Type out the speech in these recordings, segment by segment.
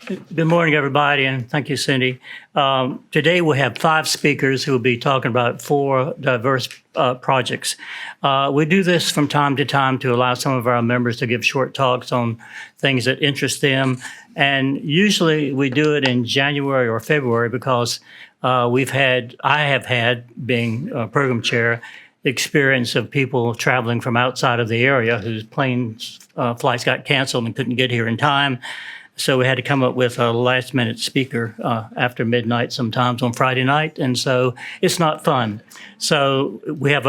Good morning, everybody, and thank you, Cindy. Today we have 5 speakers who will be talking about 4 diverse projects. We do this from time to time to allow some of our members to give short talks on things that interest them. And usually we do it in January or February because I have had, being program chair, the experience of people traveling from outside of the area whose flights got canceled and couldn't get here in time. So we had to come up with a last-minute speaker after midnight sometimes on Friday night, and so it's not fun. So we have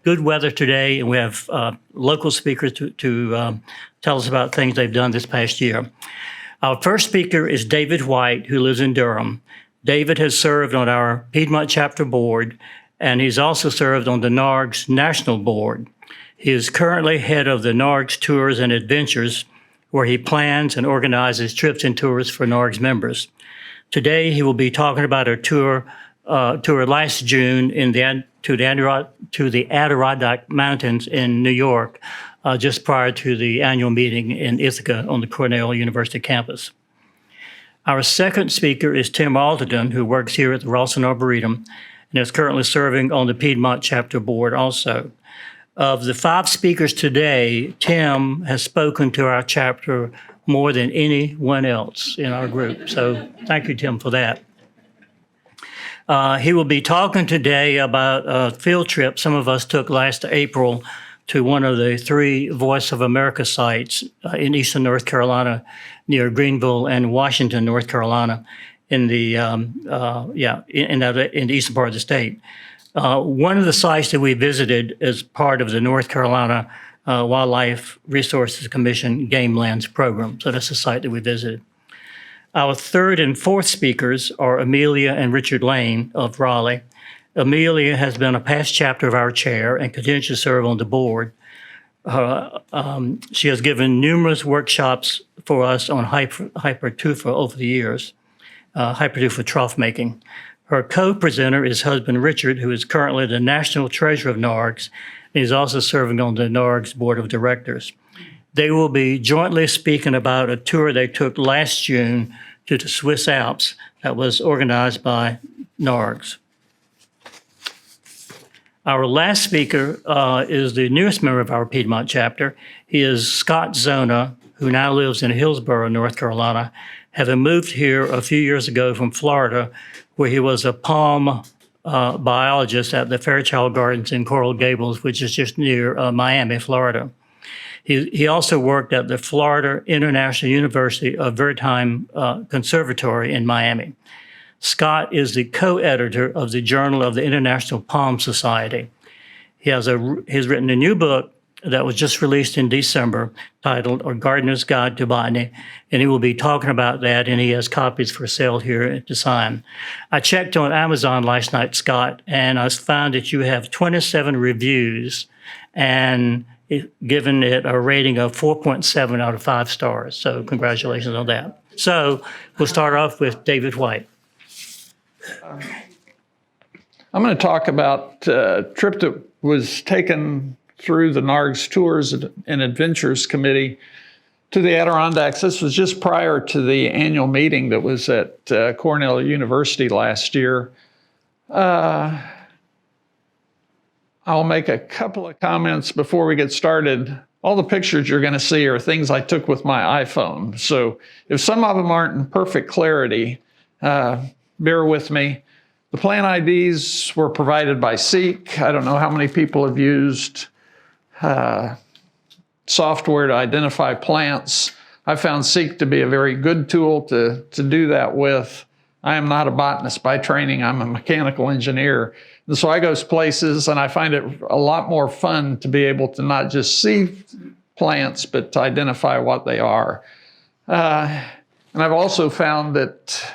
good weather today, and we have local speakers to tell us about things they've done this past year. Our first speaker is David White, who lives in Durham. David has served on our Piedmont chapter board, and he's also served on the NARGS National Board. He is currently head of the NARGS Tours and Adventures, where he plans and organizes trips and tours for NARGS members. Today, he will be talking about a tour last June to the Adirondack Mountains in New York, just prior to the annual meeting in Ithaca on the Cornell University campus. Our second speaker is Tim Alderton, who works here at the Ralston Arboretum and is currently serving on the Piedmont chapter board also. Of the 5 speakers today, Tim has spoken to our chapter more than anyone else in our group. So thank you, Tim, for that. He will be talking today about a field trip some of us took last April to one of the 3 Voice of America sites in eastern North Carolina, near Greenville and Washington, North Carolina, in the eastern part of the state. One of the sites that we visited is part of the North Carolina Wildlife Resources Commission Game Lands program. So that's the site that we visited. Our third and fourth speakers are Amelia and Richard Lane of Raleigh. Amelia has been a past chapter of our chair and continues to serve on the board. She has given numerous workshops for us on hypertufa over the years, hypertufa trough making. Her co-presenter is husband Richard, who is currently the National Treasurer of NARGS, and he's also serving on the NARGS Board of Directors. They will be jointly speaking about a tour they took last June to the Swiss Alps that was organized by NARGS. Our last speaker is the newest member of our Piedmont chapter. He is Scott Zona, who now lives in Hillsborough, North Carolina, having moved here a few years ago from Florida, where he was a palm biologist at the Fairchild Gardens in Coral Gables, which is just near Miami, Florida. He also worked at the Florida International University of Maritime Conservatory in Miami. Scott is the co-editor of the Journal of the International Palm Society. He's written a new book that was just released in December titled A Gardener's Guide to Botany, and he will be talking about that, and he has copies for sale here to sign. I checked on Amazon last night, Scott, and I found that you have 27 reviews and given it a rating of 4.7 out of 5 stars, so congratulations on that. So we'll start off with David White. I'm going to talk about a trip that was taken through the NARGS Tours and Adventures Committee to the Adirondacks. This was just prior to the annual meeting that was at Cornell University last year. I'll make a couple of comments before we get started. All the pictures you're going to see are things I took with my iPhone. So if some of them aren't in perfect clarity, bear with me. The plant IDs were provided by Seek. I don't know how many people have used software to identify plants. I found Seek to be a very good tool to do that with. I am not a botanist by training. I'm a mechanical engineer. And so I go places and I find it a lot more fun to be able to not just see plants, but to identify what they are. And I've also found that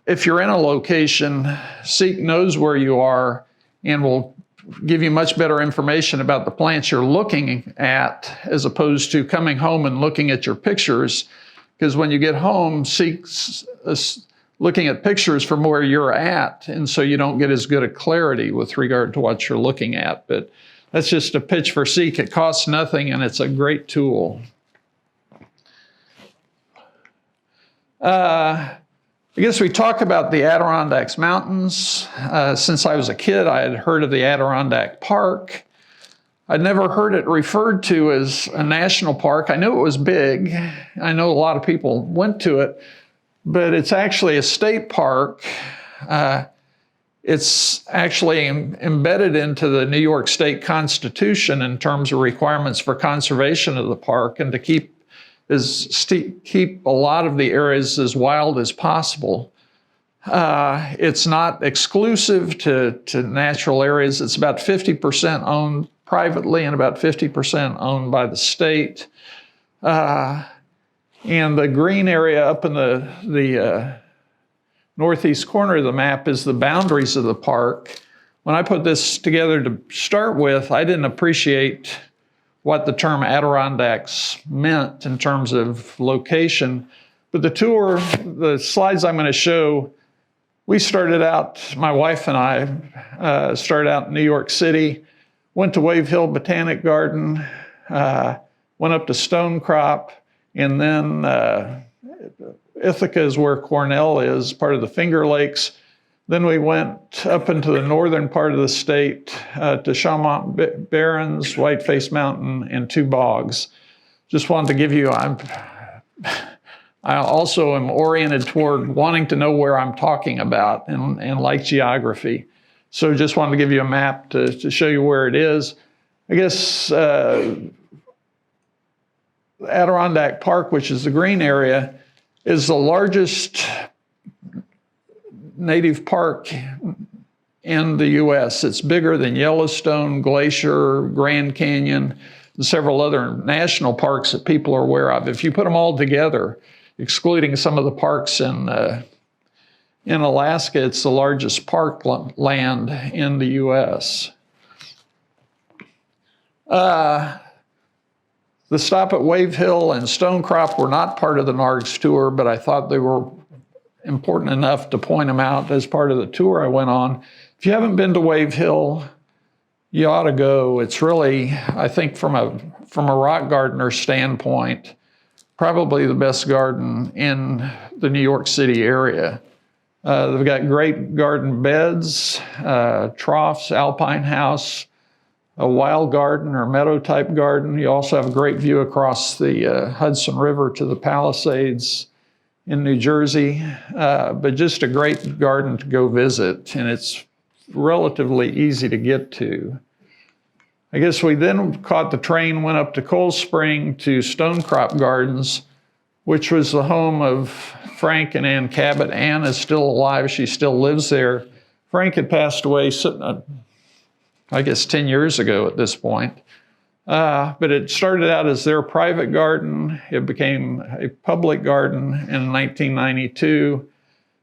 if you're in a location, Seek knows where you are and will give you much better information about the plants you're looking at as opposed to coming home and looking at your pictures. Because when you get home, Seek's looking at pictures from where you're at, and so you don't get as good a clarity with regard to what you're looking at. But that's just a pitch for Seek. It costs nothing, and it's a great tool. I guess we talk about the Adirondacks Mountains. Since I was a kid, I had heard of the Adirondack Park. I'd never heard it referred to as a national park. I knew it was big. I know a lot of people went to it, but it's actually a state park. It's actually embedded into the New York State Constitution in terms of requirements for conservation of the park and to keep a lot of the areas as wild as possible. It's not exclusive to natural areas. It's about 50% owned privately and about 50% owned by the state. And the green area up in the northeast corner of the map is the boundaries of the park. When I put this together to start with, I didn't appreciate what the term Adirondacks meant in terms of location. But the slides I'm going to show, we started out, my wife and I started out in New York City, went to Wave Hill Botanic Garden, went up to Stonecrop, and then Ithaca is where Cornell is, part of the Finger Lakes. Then we went up into the northern part of the state to Chaumont Barrens, Whiteface Mountain, and Two Bogs. Just wanted to give you, I also am oriented toward wanting to know where I'm talking about and like geography. So just wanted to give you a map to show you where it is. I guess Adirondack Park, which is the green area, is the largest native park in the U.S. It's bigger than Yellowstone, Glacier, Grand Canyon, and several other national parks that people are aware of. If you put them all together, excluding some of the parks in Alaska, it's the largest park land in the U.S. The stop at Wave Hill and Stonecrop were not part of the NARGS tour, but I thought they were important enough to point them out as part of the tour I went on. If you haven't been to Wave Hill, you ought to go. It's really, I think from a rock gardener standpoint, probably the best garden in the New York City area. They've got great garden beds, troughs, alpine house, a wild garden or meadow type garden. You also have a great view across the Hudson River to the Palisades in New Jersey, but just a great garden to go visit, and it's relatively easy to get to. I guess we then caught the train, went up to Cold Spring to Stonecrop Gardens, which was the home of Frank and Ann Cabot. Ann is still alive. She still lives there. Frank had passed away, I guess, 10 years ago at this point. But it started out as their private garden. It became a public garden in 1992.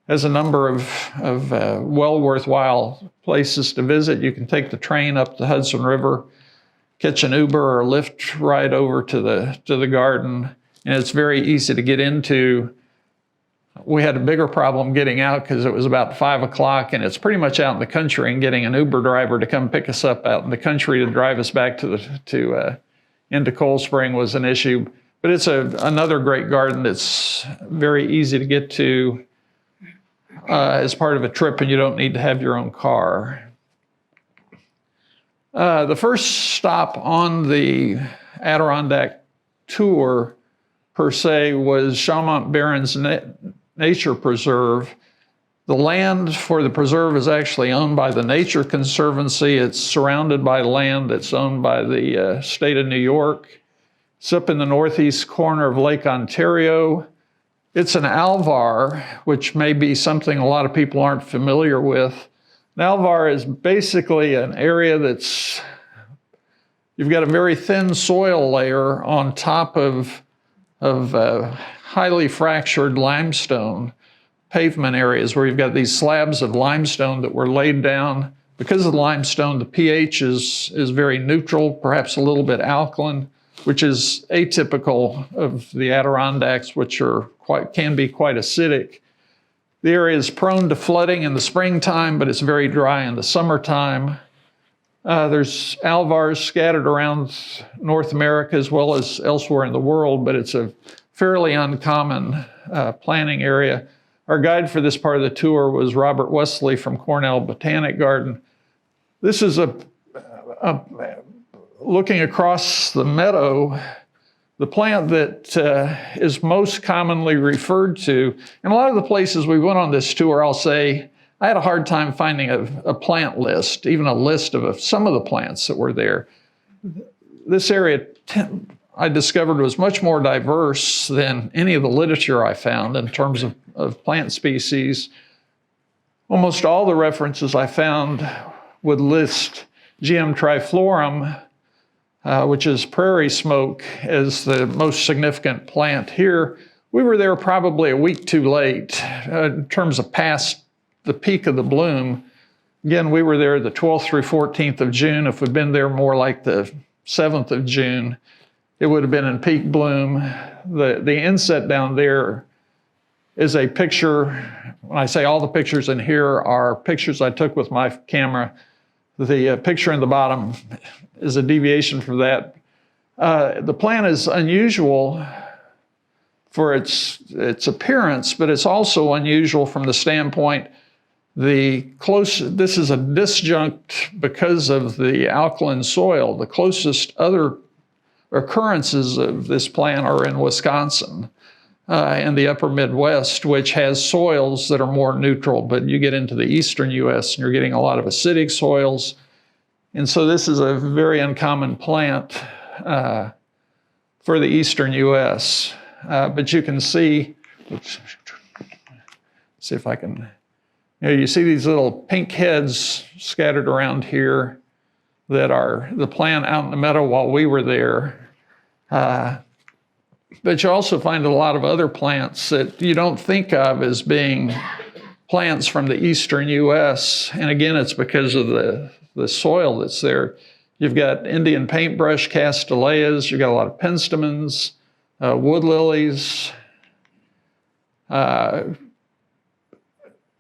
Has a number of well worthwhile places to visit. You can take the train up the Hudson River, catch an Uber or Lyft ride over to the garden, and it's very easy to get into. We had a bigger problem getting out because it was about 5 o'clock, and it's pretty much out in the country, and getting an Uber driver to come pick us up out in the country to drive us back into Cold Spring was an issue. But it's another great garden that's very easy to get to as part of a trip, and you don't need to have your own car. The first stop on the Adirondack tour, per se, was Chaumont Barrens Nature Preserve. The land for the preserve is actually owned by the Nature Conservancy. It's surrounded by land that's owned by the state of New York. It's up in the northeast corner of Lake Ontario. It's an alvar, which may be something a lot of people aren't familiar with. An alvar is basically an area that's, you've got a very thin soil layer on top of highly fractured limestone pavement areas where you've got these slabs of limestone that were laid down. Because of the limestone, the pH is very neutral, perhaps a little bit alkaline, which is atypical of the Adirondacks, which can be quite acidic. The area is prone to flooding in the springtime, but it's very dry in the summertime. There's alvars scattered around North America as well as elsewhere in the world, but it's a fairly uncommon planting area. Our guide for this part of the tour was Robert Wesley from Cornell Botanic Garden. This is looking across the meadow, the plant that is most commonly referred to. In a lot of the places we went on this tour, I'll say, I had a hard time finding a plant list, even a list of some of the plants that were there. This area, I discovered, was much more diverse than any of the literature I found in terms of plant species. Almost all the references I found would list GM triflorum, which is prairie smoke, as the most significant plant here. We were there probably a week too late in terms of past the peak of the bloom. Again, we were there the 12th through 14th of June. If we'd been there more like the 7th of June, it would have been in peak bloom. The inset down there is a picture. When I say all the pictures in here are pictures I took with my camera, the picture in the bottom is a deviation from that. The plant is unusual for its appearance, but it's also unusual from the standpoint this is a disjunct because of the alkaline soil. The closest other occurrences of this plant are in Wisconsin and the upper Midwest, which has soils that are more neutral, but you get into the eastern US and you're getting a lot of acidic soils. And so this is a very uncommon plant for the eastern US. But you can see, see if I can, you see these little pink heads scattered around here that are the plant out in the meadow while we were there. But you also find a lot of other plants that you don't think of as being plants from the eastern US. And again, it's because of the soil that's there. You've got Indian paintbrush castellias, you've got a lot of penstemons, wood lilies,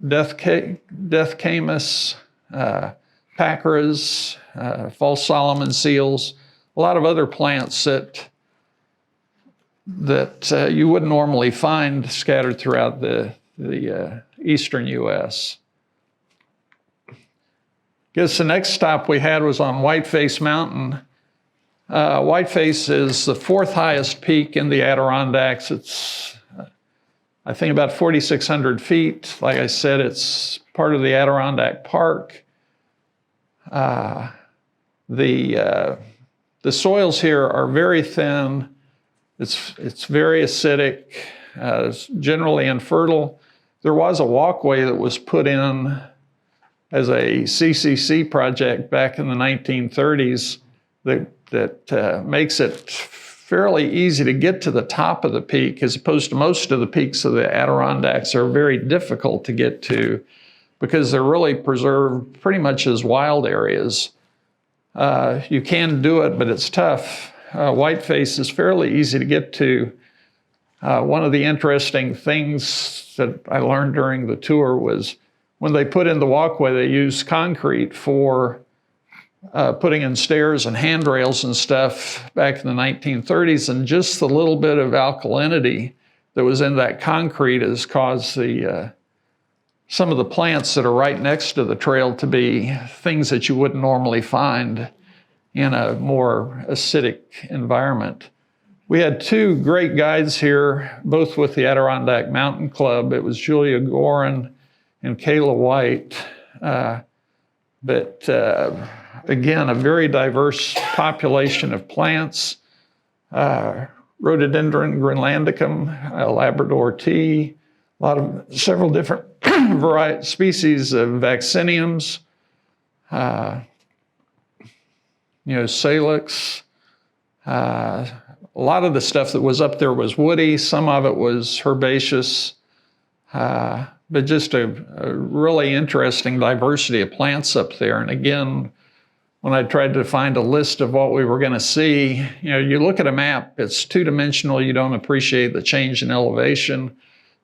death camas, pacras, false Solomon seals, a lot of other plants that you wouldn't normally find scattered throughout the eastern US. Guess the next stop we had was on Whiteface Mountain. Whiteface is the 4th highest peak in the Adirondacks. It's, I think, about 4,600 feet. Like I said, it's part of the Adirondack Park. The soils here are very thin. It's very acidic, it's generally infertile. There was a walkway that was put in as a CCC project back in the 1930s that makes it fairly easy to get to the top of the peak, as opposed to most of the peaks of the Adirondacks are very difficult to get to because they're really preserved pretty much as wild areas. You can do it, but it's tough. Whiteface is fairly easy to get to. One of the interesting things that I learned during the tour was when they put in the walkway, they used concrete for putting in stairs and handrails and stuff back in the 1930s, and just the little bit of alkalinity that was in that concrete has caused some of the plants that are right next to the trail to be things that you wouldn't normally find in a more acidic environment. We had 2 great guides here, both with the Adirondack Mountain Club. It was Julia Gorin and Kayla White. Again, a very diverse population of plants. Rhododendron greenlandicum, Labrador tea, several different species of vacciniums, salix. A lot of the stuff that was up there was woody. Some of it was herbaceous, but just a really interesting diversity of plants up there. And again, when I tried to find a list of what we were going to see, you look at a map, it's 2-dimensional. You don't appreciate the change in elevation.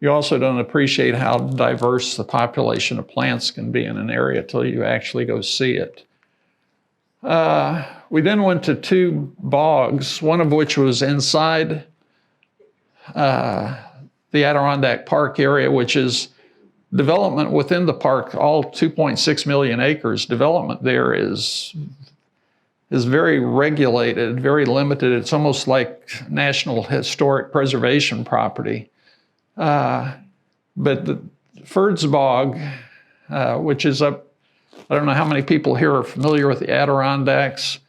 You also don't appreciate how diverse the population of plants can be in an area till you actually go see it. We then went to 2 bogs, one of which was inside the the Adirondack Park area, which is development within the park, all 2.6 million acres. Development there is very regulated, very limited. It's almost like National Historic Preservation property. But the Furze Bog, which is up, I don't know how many people here are familiar with the Adirondacks,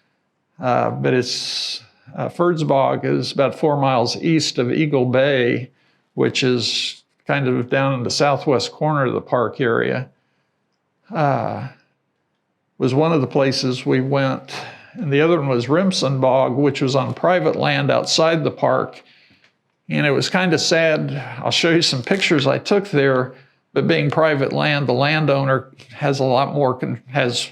but it's Furze Bog is about 4 miles east of Eagle Bay, which is kind of down in the southwest corner of the park area. Was one of the places we went. And the other one was Remsen Bog, which was on private land outside the park. And it was kind of sad. I'll show you some pictures I took there, but being private land, the landowner has a lot more, has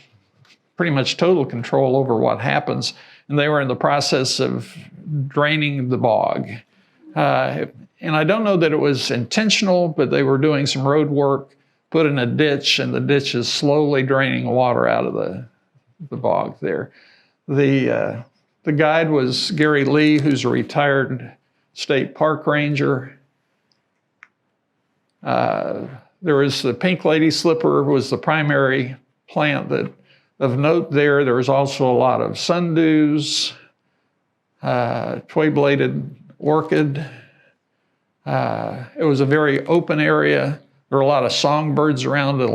pretty much total control over what happens. And they were in the process of draining the bog. And I don't know that it was intentional, but they were doing some road work, put in a ditch, and the ditch is slowly draining water out of the bog there. The guide was Gary Lee, who's a retired state park ranger. There was the pink lady slipper was the primary plant that of note there. There was also a lot of sundews, tway-bladed orchid. It was a very open area. There were a lot of songbirds around it.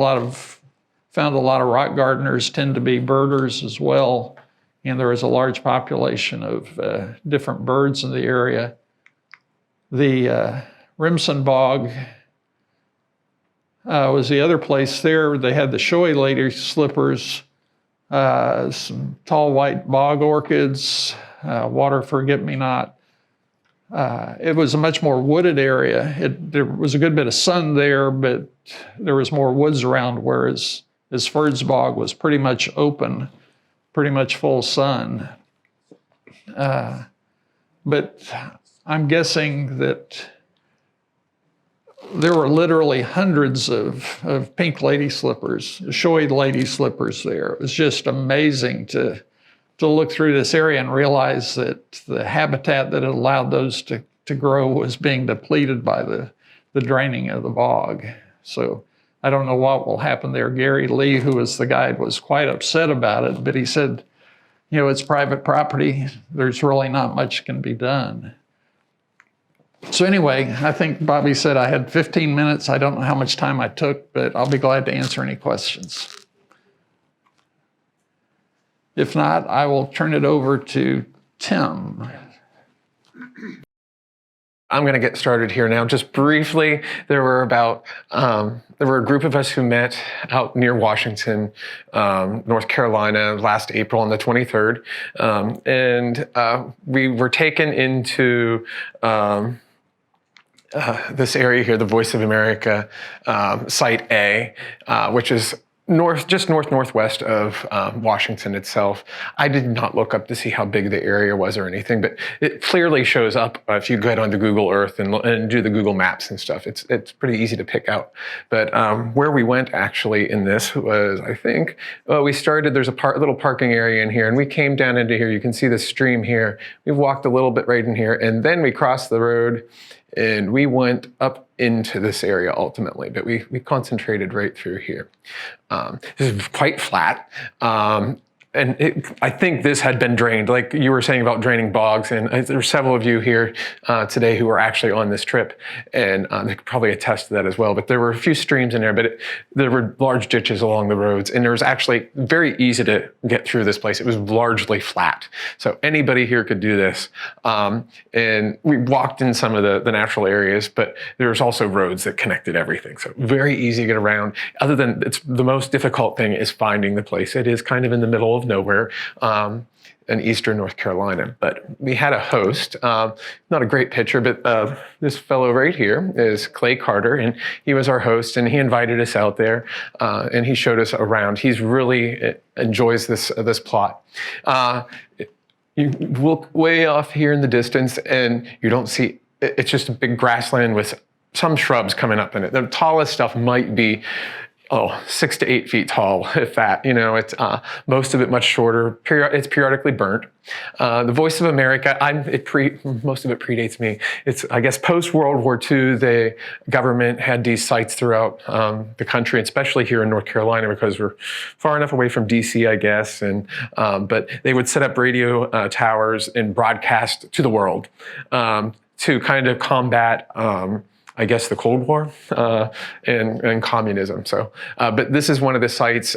Found a lot of rock gardeners tend to be birders as well. And there was a large population of different birds in the area. The Remsen Bog was the other place there. They had the showy lady slippers, some tall white bog orchids, water forget-me-not. It was a much more wooded area. There was a good bit of sun there, but there was more woods around, whereas Furze Bog was pretty much open, pretty much full sun. But I'm guessing that there were literally hundreds of pink lady slippers, showy lady slippers there. It was just amazing to look through this area and realize that the habitat that had allowed those to grow was being depleted by the draining of the bog. So I don't know what will happen there. Gary Lee, who was the guide, was quite upset about it, but he said, it's private property. There's really not much can be done. So anyway, I think Bobby said I had 15 minutes. I don't know how much time I took, but I'll be glad to answer any questions. If not, I will turn it over to Tim. I'm going to get started here now. Just briefly, there were a group of us who met out near Washington, North Carolina, last April on the 23rd. And we were taken into this area here, the Voice of America, Site A, which is northwest of Washington itself. I did not look up to see how big the area was or anything, but it clearly shows up if you get onto Google Earth and do the Google Maps and stuff. It's pretty easy to pick out. But where we went actually in this was, I think, we started, there's a little parking area in here, and we came down into here. You can see the stream here. We walked a little bit right in here, and then we crossed the road and we went up into this area ultimately, but we concentrated right through here. This is quite flat. And I think this had been drained, like you were saying about draining bogs, and there's several of you here today who were actually on this trip, and they could probably attest to that as well. But there were a few streams in there, but there were large ditches along the roads, and it was actually very easy to get through this place. It was largely flat, so anybody here could do this. And we walked in some of the natural areas, but there's also roads that connected everything, so very easy to get around. Other than the most difficult thing is finding the place. It is kind of in the middle of nowhere in eastern North Carolina. But we had a host, not a great picture, but this fellow right here is Clay Carter, and he was our host, and he invited us out there, and he showed us around. He's really enjoys this plot. You look way off here in the distance, and you don't see, it's just a big grassland with some shrubs coming up in it. The tallest stuff might be oh, 6 to 8 feet tall, if that. It's most of it much shorter. It's periodically burnt. The Voice of America, most of it predates me. It's, I guess, post-World War II, the government had these sites throughout the country, especially here in North Carolina, because we're far enough away from DC, I guess. But they would set up radio towers and broadcast to the world to kind of combat I guess the Cold War and communism. So, but this is one of the sites.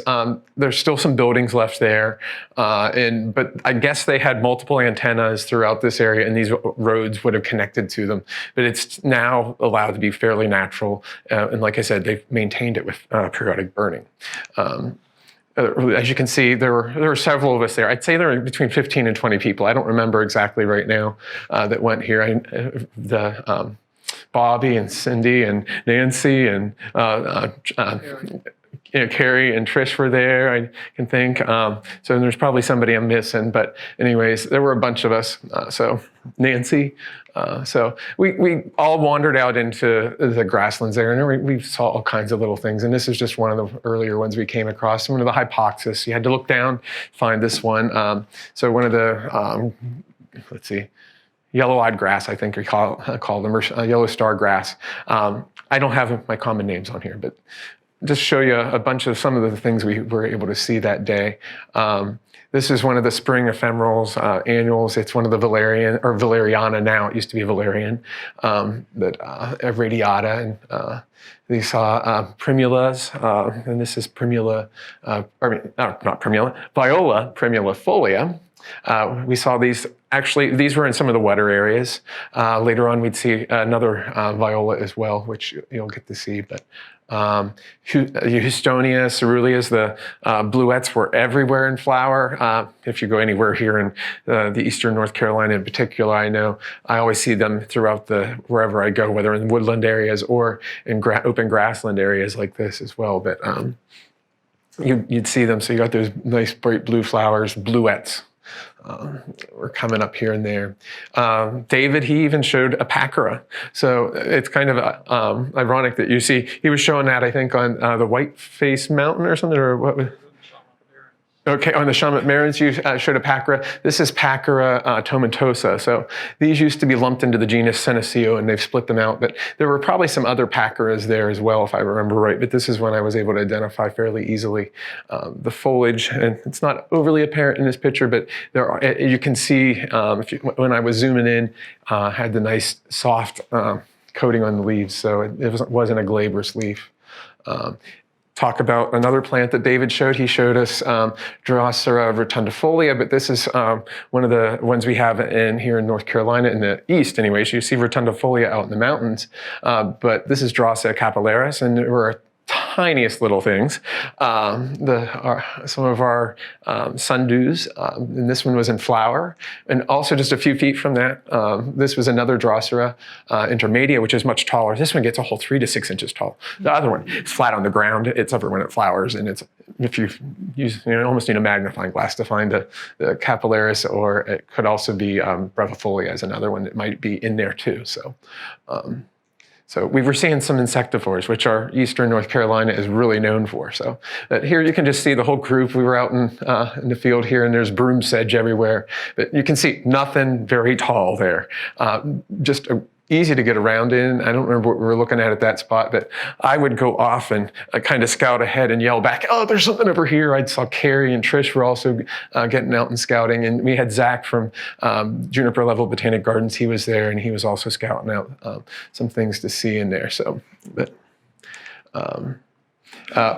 There's still some buildings left there, but I guess they had multiple antennas throughout this area, and these roads would have connected to them. But it's now allowed to be fairly natural, and like I said, they've maintained it with periodic burning. As you can see, there were several of us there. I'd say there were between 15 and 20 people. I don't remember exactly right now that went here. Bobby and Cindy and Nancy and Carrie and Trish were there, I can think. So there's probably somebody I'm missing. But anyways, there were a bunch of us. So Nancy. So we all wandered out into the grasslands there, and we saw all kinds of little things. And this is just one of the earlier ones we came across. One of the hypoxis. You had to look down, find this one. So one of the, let's see, yellow-eyed grass, I think we call them, or yellow star grass. I don't have my common names on here, but just show you a bunch of some of the things we were able to see that day. This is one of the spring ephemerals, annuals. It's one of the Valerian, or Valeriana now. It used to be Valerian, radiata. And we saw primulas, and this is primula, not primula, Viola primulafolia. We saw these, actually, these were in some of the wetter areas. Later on, we'd see another viola as well, which you'll get to see. But Houstonia, cerulea, the bluets were everywhere in flower. If you go anywhere here in the eastern North Carolina in particular, I know I always see them throughout wherever I go, whether in woodland areas or in open grassland areas like this as well. But you'd see them. So you got those nice bright blue flowers, bluets. We're coming up here and there. David, he even showed a pachyra. So it's kind of ironic that you see, he was showing that, I think, on the White Face Mountain or something, or what was. Okay, on the Shamet Marins, you showed a pachyra. This is Pachyra tomentosa. So these used to be lumped into the genus Senecio, and they've split them out. But there were probably some other pachyras there as well, if I remember right. But this is one I was able to identify fairly easily. The foliage, and it's not overly apparent in this picture, but there are, you can see when I was zooming in, had the nice soft coating on the leaves. So it wasn't a glabrous leaf. Talk about another plant that David showed. He showed us Drosera rotundifolia, but this is one of the ones we have here in North Carolina, in the east anyway. So you see rotundifolia out in the mountains, but this is Drosera capillaris, and there were tiniest little things. Some of our sundews, and this one was in flower. And also just a few feet from that, this was another Drosera intermedia, which is much taller. This one gets a whole 3 to 6 inches tall. The other one, it's flat on the ground. It's upper when it flowers, and it's, if you use, you almost need a magnifying glass to find the capillaris, or it could also be brevifolia as another one that might be in there too. So we were seeing some insectivores, which our eastern North Carolina is really known for. So here you can just see the whole group. We were out in the field here, and there's broom sedge everywhere. But you can see nothing very tall there. Just easy to get around in. I don't remember what we were looking at that spot, but I would go off and kind of scout ahead and yell back, "Oh, there's something over here." I saw Carrie and Trish were also getting out and scouting. And we had Zach from Juniper Level Botanic Gardens. He was there, and he was also scouting out some things to see in there. So, but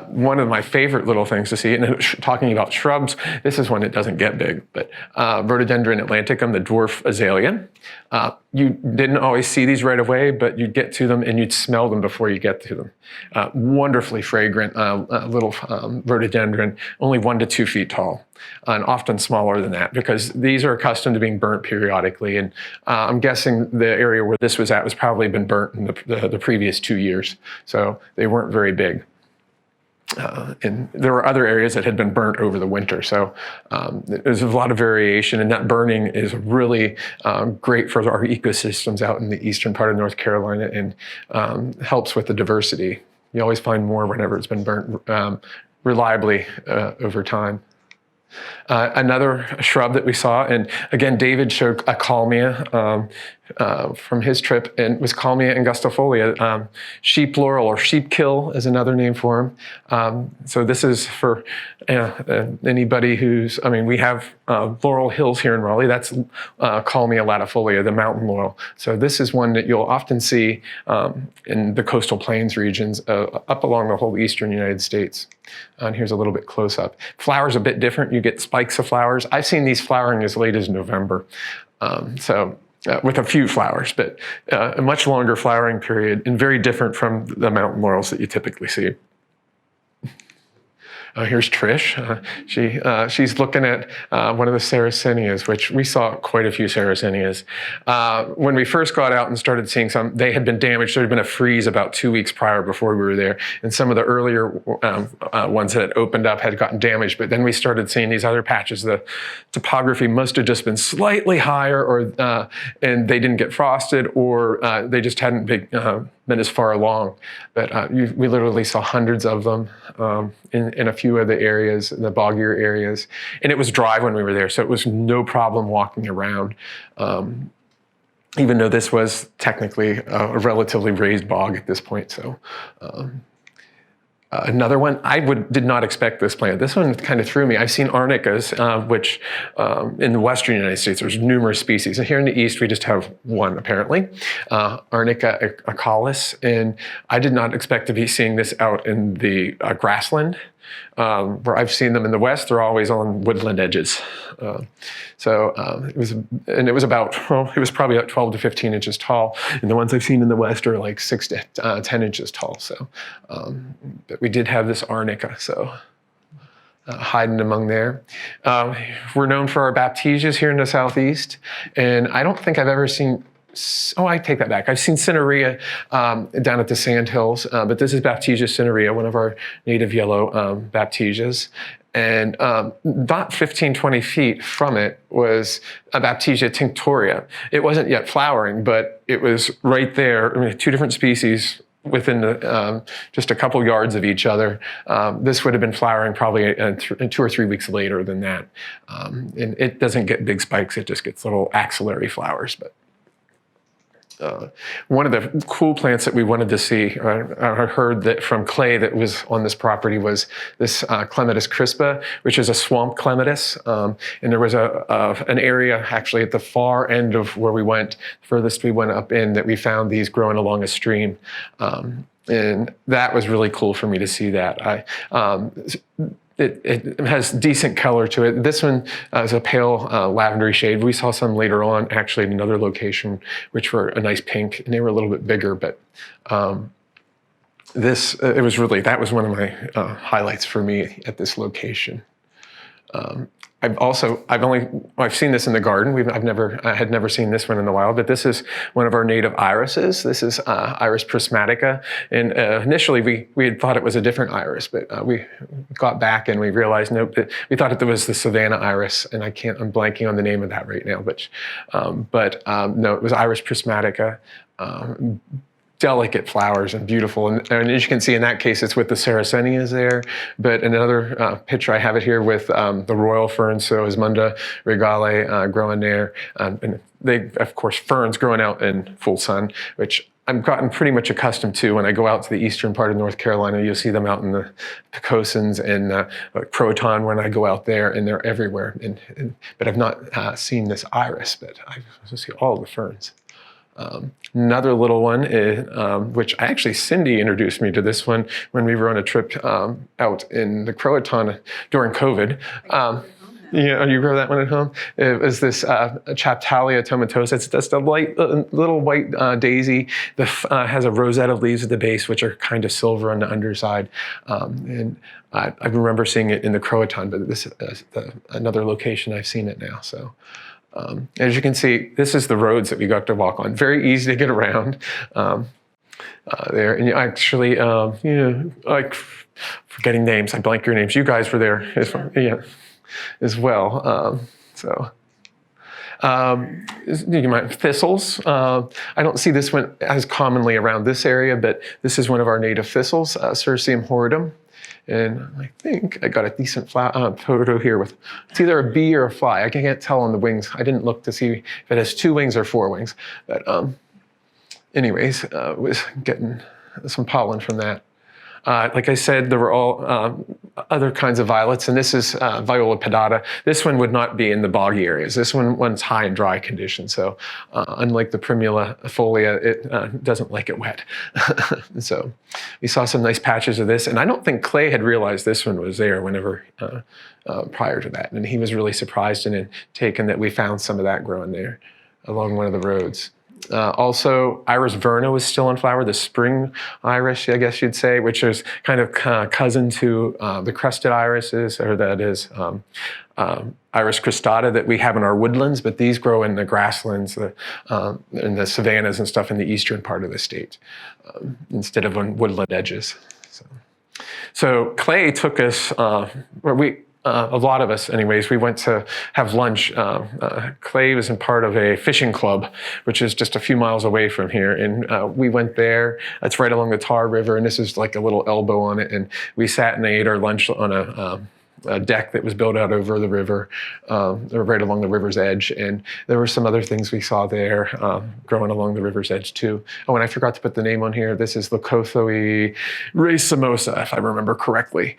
one of my favorite little things to see, and talking about shrubs, this is one that doesn't get big, but Rhododendron atlanticum, the dwarf azalea. You didn't always see these right away, but you'd get to them and you'd smell them before you get to them. Wonderfully fragrant little rhododendron, only 1 to 2 feet tall, and often smaller than that, because these are accustomed to being burnt periodically. And I'm guessing the area where this was at was probably been burnt in the previous 2 years, so they weren't very big. And there were other areas that had been burnt over the winter. So there's a lot of variation, and that burning is really great for our ecosystems out in the eastern part of North Carolina, and helps with the diversity. You always find more whenever it's been burnt reliably over time. Another shrub that we saw, and again, David showed a Kalmia from his trip, and it was Kalmia angustifolia. Sheep laurel or sheep kill is another name for them. So this is for anybody who's, we have laurel hills here in Raleigh. That's Kalmia latifolia, the mountain laurel. So this is one that you'll often see in the coastal plains regions up along the whole eastern United States. And here's a little bit close up. Flowers a bit different. You get spikes of flowers. I've seen these flowering as late as November. With a few flowers, but a much longer flowering period and very different from the mountain laurels that you typically see. Here's Trish. She's looking at one of the Sarracenias, which we saw quite a few Sarracenias. When we first got out and started seeing some, they had been damaged. There had been a freeze about 2 weeks prior before we were there. And some of the earlier ones that had opened up had gotten damaged. But then we started seeing these other patches. The topography must have just been slightly higher, or and they didn't get frosted, or they just hadn't been as far along. But we literally saw hundreds of them in a few of the areas, the boggier areas. And it was dry when we were there, so it was no problem walking around, even though this was technically a relatively raised bog at this point. So another one, did not expect this plant. This one kind of threw me. I've seen arnicas, which in the western United States, there's numerous species. And here in the east, we just have one, apparently, Arnica acalis. And I did not expect to be seeing this out in the grassland. Where I've seen them in the west, they're always on woodland edges. It was probably about 12 to 15 inches tall. And the ones I've seen in the west are like 6 to 10 inches tall. So, but we did have this arnica, so hiding among there. We're known for our baptisias here in the southeast. And I don't think I've ever seen, I take that back. I've seen cinerea down at the Sandhills, but this is Baptisia cinerea, one of our native yellow baptisias. And about 15, 20 feet from it was a Baptisia tinctoria. It wasn't yet flowering, but it was right there. Two different species within just a couple yards of each other. This would have been flowering probably 2 or 3 weeks later than that. And it doesn't get big spikes. It just gets little axillary flowers. But one of the cool plants that we wanted to see, I heard that from Clay that was on this property, was this Clematis crispa, which is a swamp clematis. And there was an area actually at the far end of where we went, furthest we went up in, that we found these growing along a stream. And that was really cool for me to see that. It has decent color to it. This one is a pale lavendery shade. We saw some later on, actually, in another location, which were a nice pink, and they were a little bit bigger. But that was one of my highlights for me at this location. I've seen this in the garden. I had never seen this one in the wild, but this is one of our native irises. This is Iris prismatica. And initially we had thought it was a different iris, but we got back and we realized, nope, we thought it was the Savannah iris, and I'm blanking on the name of that right now, no, it was Iris prismatica. Delicate flowers and beautiful. And as you can see, in that case, it's with the Sarracenias there. But another picture, I have it here with the royal ferns, so Osmunda regale growing there. And they, of course, ferns growing out in full sun, which I've gotten pretty much accustomed to. When I go out to the eastern part of North Carolina, you'll see them out in the Picosans and Croton when I go out there, and they're everywhere. But I've not seen this iris, but I see all the ferns. Another little one, which Cindy introduced me to this one when we were on a trip out in the Croatan during COVID. You grow that one at home? It was this Chaptalia tomatosa. It's just a little white daisy that has a rosette of leaves at the base, which are kind of silver on the underside. And I remember seeing it in the Croatan, but this is another location I've seen it now. So. As you can see, this is the roads that we got to walk on. Very easy to get around there. And actually, like forgetting names, I blank your names. You guys were there as well. You might thistles. I don't see this one as commonly around this area, but this is one of our native thistles, Cirsium horridum. And I think I got a decent photo here with, it's either a bee or a fly. I can't tell on the wings. I didn't look to see if it has 2 wings or 4 wings. But anyways, was getting some pollen from that. Like I said, there were all other kinds of violets, and this is Viola pedata. This one would not be in the boggy areas. This one's high in dry conditions. So unlike the Primula folia, it doesn't like it wet. So we saw some nice patches of this, and I don't think Clay had realized this one was there whenever prior to that. And he was really surprised and taken that we found some of that growing there along one of the roads. Also, Iris verna was still in flower, the spring iris, I guess you'd say, which is kind of cousin to the crested irises, or that is Iris cristata that we have in our woodlands, but these grow in the grasslands, in the savannas and stuff in the eastern part of the state, instead of on woodland edges. So Clay took us, a lot of us anyways, we went to have lunch. Clay was in part of a fishing club, which is just a few miles away from here. And we went there. It's right along the Tar River, and this is like a little elbow on it. And we sat and ate our lunch on a deck that was built out over the river, right along the river's edge. And there were some other things we saw there growing along the river's edge too. Oh, and I forgot to put the name on here. This is Leucothoe racemosa, if I remember correctly.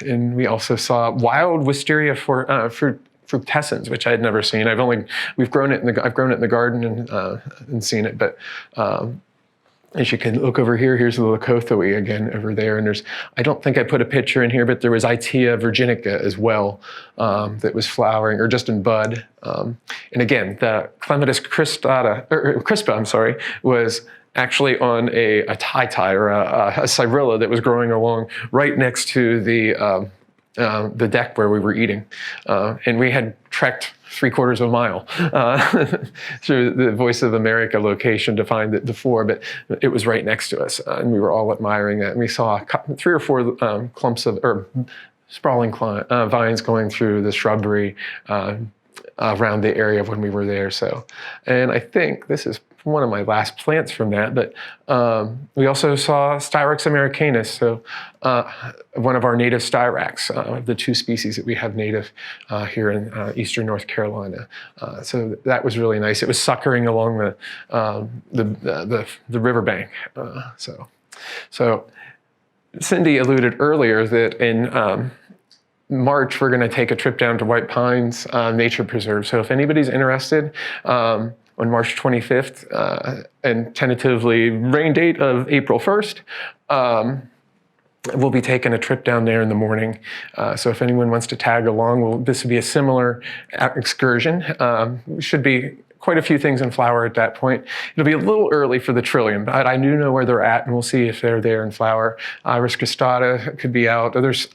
And we also saw wild Wisteria fructescens, which I had never seen. I've grown it in the garden and seen it, but as you can look over here, here's the Leucothoe again over there. And I don't think I put a picture in here, but there was Itea virginica as well that was flowering or just in bud. And again, the Clematis crispa, was actually on a tai or a cyrilla that was growing along right next to the deck where we were eating. And we had trekked 3/4 of a mile through the Voice of America location to find the 4, but it was right next to us. And we were all admiring that. And we saw 3 or 4 clumps of, or sprawling vines going through the shrubbery around the area when we were there. So, and I think this is one of my last plants from that, but we also saw Styrax americanus, so one of our native styrax, the 2 species that we have native here in eastern North Carolina. So that was really nice. It was suckering along the riverbank. So Cindy alluded earlier that in March, we're going to take a trip down to White Pines Nature Preserve. So if anybody's interested, on March 25th, and tentatively rain date of April 1st, we'll be taking a trip down there in the morning. So if anyone wants to tag along, this will be a similar excursion. Should be quite a few things in flower at that point. It'll be a little early for the trillium, but I do know where they're at, and we'll see if they're there in flower. Iris cristata could be out. There's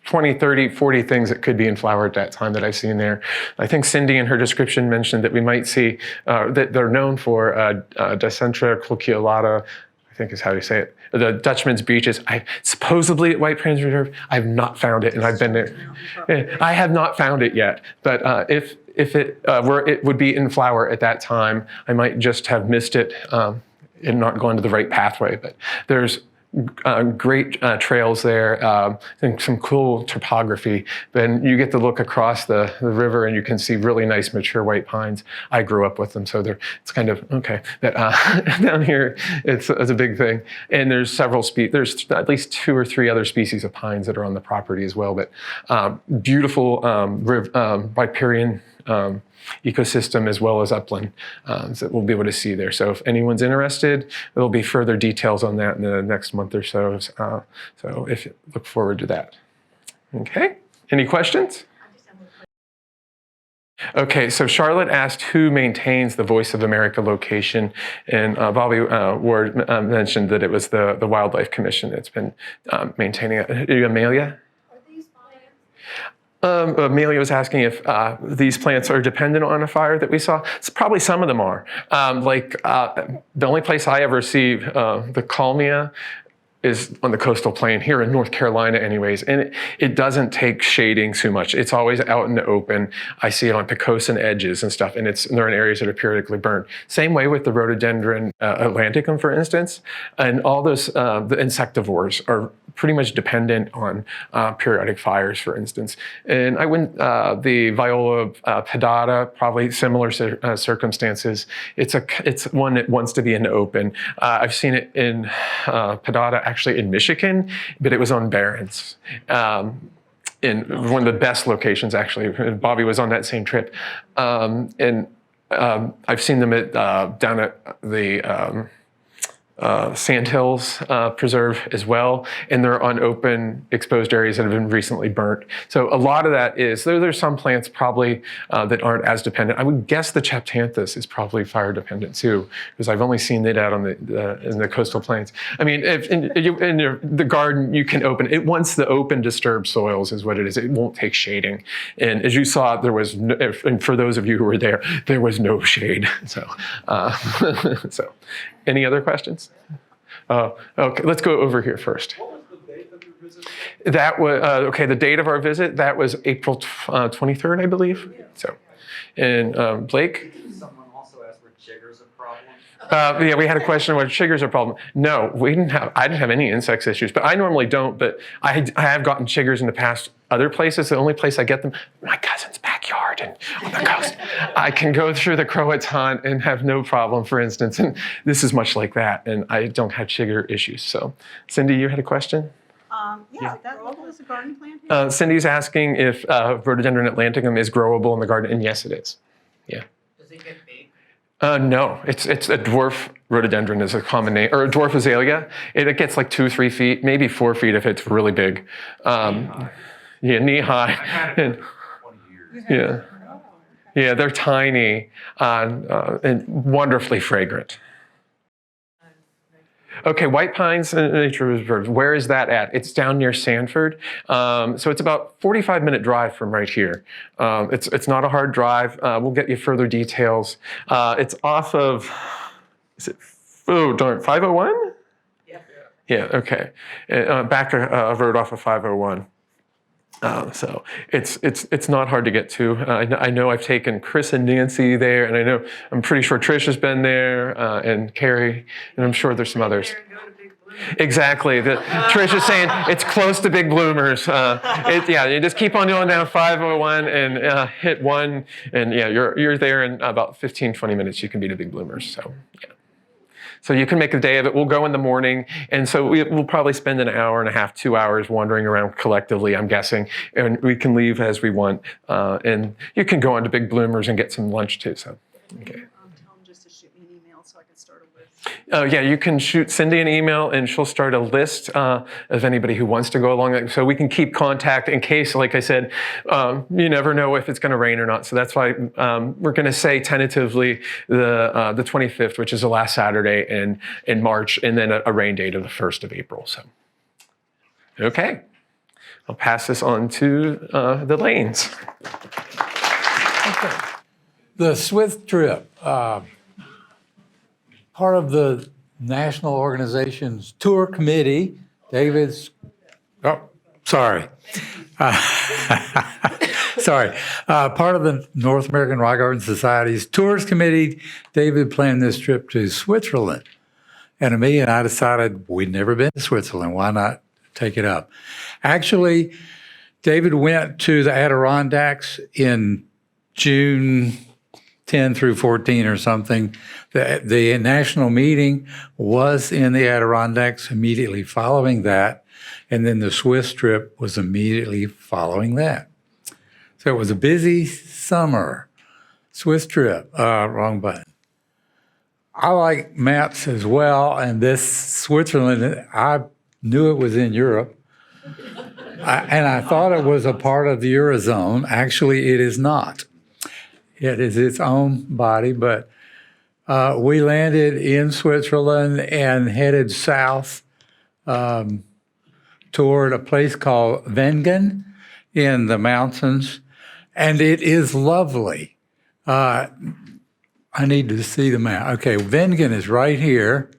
20, 30, 40 things that could be in flower at that time that I've seen there. I think Cindy in her description mentioned that we might see, that they're known for Dicentra colliculata, I think is how you say it, the Dutchman's Beaches. Supposedly at White Pines Reserve, I've not found it, and I've been there. I have not found it yet, but if it were, it would be in flower at that time. I might just have missed it and not gone to the right pathway, but there's great trails there, and some cool topography. Then you get to look across the river and you can see really nice mature white pines. I grew up with them, so it's kind of, okay, that down here it's a big thing. And there's several there's at least 2 or 3 other species of pines that are on the property as well, but beautiful riparian ecosystem as well as upland that we'll be able to see there. So if anyone's interested, there'll be further details on that in the next month or so. So if you look forward to that. Okay, any questions? Okay, so Charlotte asked who maintains the Voice of America location, and Bobby Ward mentioned that it was the Wildlife Commission that's been maintaining it. Amelia? Amelia was asking if these plants are dependent on a fire that we saw. It's probably some of them are. The only place I ever see the Kalmia is on the coastal plain here in North Carolina anyways, and it doesn't take shading too much. It's always out in the open. I see it on Picosan edges and stuff, and they're in areas that are periodically burned. Same way with the rhododendron atlanticum, for instance, and all those, the insectivores are pretty much dependent on periodic fires, for instance. And I went, the Viola pedata, probably similar circumstances. It's one that wants to be in the open. I've seen it in pedata actually in Michigan, but it was on barrens. In one of the best locations, actually. Bobby was on that same trip. And I've seen them down at the Sandhills Preserve as well, and they're on open exposed areas that have been recently burnt. So a lot of that is, there's some plants probably that aren't as dependent. I would guess the Chaptanthus is probably fire dependent too, because I've only seen it out on in the coastal plains. I mean, if in the garden, you can open it. Once the open disturbed soils is what it is. It won't take shading. And as you saw, there was, and for those of you who were there was no shade. So, so. Any other questions? Okay, let's go over here first. What was the date of your visit? That was, okay, the date of our visit, that was April 23rd, I believe. Yeah. So, and Blake? Someone also asked, were chiggers a problem? Yeah, we had a question whether chiggers are a problem. No, I didn't have any insects issues, but I normally don't, but I have gotten chiggers in the past other places. The only place I get them, my cousin's backyard and on the coast. I can go through the Croatan and have no problem, for instance, and this is much like that, and I don't have chigger issues. So, Cindy, you had a question? What was the garden plant here? Cindy's asking if Rhododendron atlanticum is growable in the garden, and yes, it is. Yeah. Does it get big? No, it's a dwarf rhododendron is a common name, or a dwarf azalea. It gets like 2-3 feet, maybe 4 feet if it's really big. Yeah, knee high. And, yeah, yeah, they're tiny and wonderfully fragrant. Okay, White Pines Nature Reserve, where is that at? It's down near Sanford. So it's about 45-minute drive from right here. It's not a hard drive. We'll get you further details. It's off of, is it, oh darn, 501? Yeah. Yeah, okay. Back a road off of 501. So it's not hard to get to. I know I've taken Chris and Nancy there, and I'm pretty sure Trish has been there, and Carrie, and I'm sure there's some others. Exactly. Trish is saying it's close to Big Bloomers. Yeah, you just keep on going down 501 and hit 1, and yeah, you're there in about 15-20 minutes. You can be to Big Bloomers. So yeah. So you can make a day of it. We'll go in the morning, and so we'll probably spend an hour and a half, 2 hours wandering around collectively, I'm guessing, and we can leave as we want. And you can go on to Big Bloomers and get some lunch too. So, okay. Tell them just to shoot me an email so I can start a list. Yeah, you can shoot Cindy an email, and she'll start a list of anybody who wants to go along. So we can keep contact in case, like I said, you never know if it's going to rain or not. So that's why we're going to say tentatively the 25th, which is the last Saturday in March, and then a rain date of the 1st of April. So, okay, I'll pass this on to the lanes. Okay. The Swift trip. Part of the national organization's tour committee, David's, sorry. Sorry. Part of the North American Rock Garden Society's tours committee, David planned this trip to Switzerland. And Amelia and I decided we'd never been to Switzerland. Why not take it up? Actually, David went to the Adirondacks in June 10 through 14 or something. The national meeting was in the Adirondacks immediately following that, and then the Swiss trip was immediately following that. So it was a busy summer. Swiss trip, wrong button. I like maps as well, and this Switzerland, I knew it was in Europe, and I thought it was a part of the Eurozone. Actually, it is not. It is its own body, but we landed in Switzerland and headed south toward a place called Wengen in the mountains, and it is lovely. I need to see the map. Okay, Wengen is right here.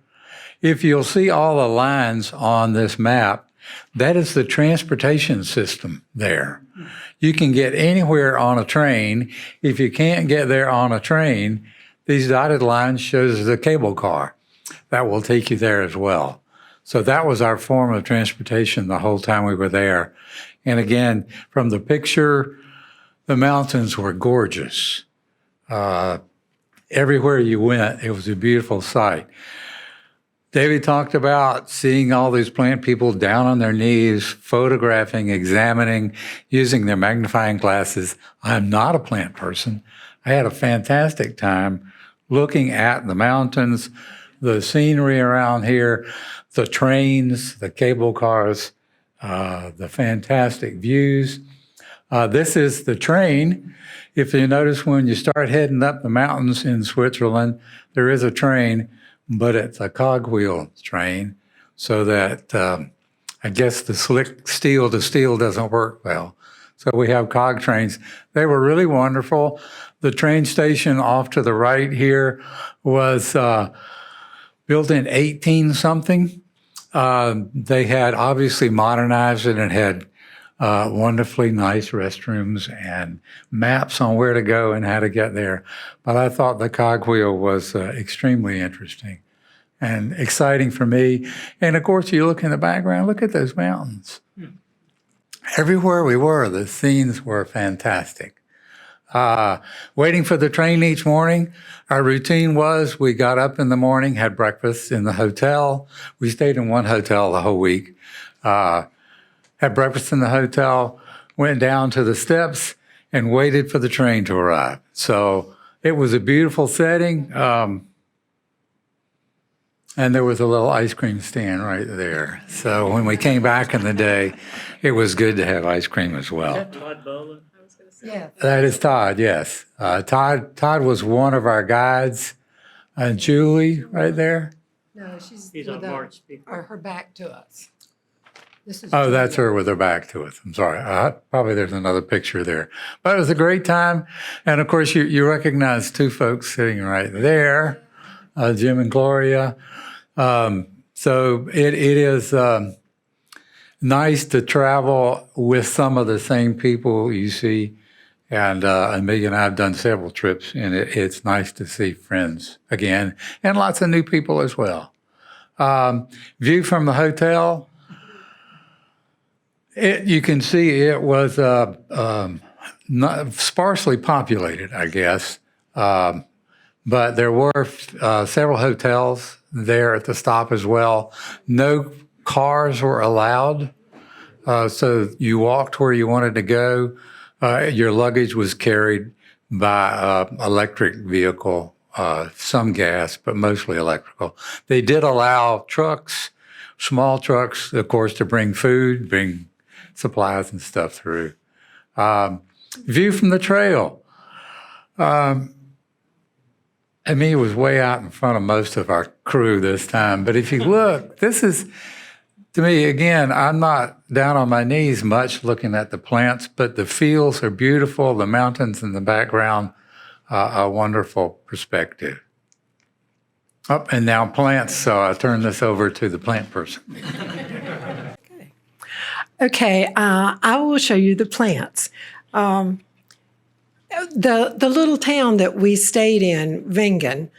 if you'll see all the lines on this map, that is the transportation system there. You can get anywhere on a train. If you can't get there on a train, these dotted lines shows the cable car. That will take you there as well. So that was our form of transportation the whole time we were there. And again, from the picture, the mountains were gorgeous. Everywhere you went, it was a beautiful sight. David talked about seeing all these plant people down on their knees, photographing, examining, using their magnifying glasses. I'm not a plant person. I had a fantastic time looking at the mountains, the scenery around here, the trains, the cable cars, the fantastic views. This is the train. If you notice, when you start heading up the mountains in Switzerland, there is a train, but it's a cogwheel train, so that I guess the slick steel to steel doesn't work well. So we have cog trains. They were really wonderful. The train station off to the right here was built in 18-something. They had obviously modernized it and had wonderfully nice restrooms and maps on where to go and how to get there. But I thought the cogwheel was extremely interesting and exciting for me. And of course, you look in the background, look at those mountains. Everywhere we were, the scenes were fantastic. Waiting for the train each morning, our routine was we got up in the morning, had breakfast in the hotel. We stayed in one hotel the whole week. Had breakfast in the hotel, went down to the steps, and waited for the train to arrive. So it was a beautiful setting. And there was a little ice cream stand right there. So when we came back in the day, it was good to have ice cream as well. Yeah. That is Todd, yes. Todd was one of our guides. Julie, right there. No, she's He's with on March speaker. or her back to us. This is Oh, that's Julia. her with her back to us. I'm sorry. Probably there's another picture there. But it was a great time. And of course, you recognize two folks sitting right there, Jim and Gloria. So it is nice to travel with some of the same people you see. And Amelia and I have done several trips, and it's nice to see friends again and lots of new people as well. View from the hotel. You can see it was not sparsely populated, I guess, but there were several hotels there at the stop as well. No cars were allowed, so you walked where you wanted to go. Your luggage was carried by electric vehicle, some gas, but mostly electrical. They did allow trucks, small trucks, of course, to bring food, bring supplies and stuff through. View from the trail. Amelia was way out in front of most of our crew this time, but if you look, this is, to me, again, I'm not down on my knees much looking at the plants, but the fields are beautiful, the mountains in the background, a wonderful perspective. Oh, and now plants, so I turn this over to the plant person. Okay, I will show you the plants. The little town that we stayed in, Vingen,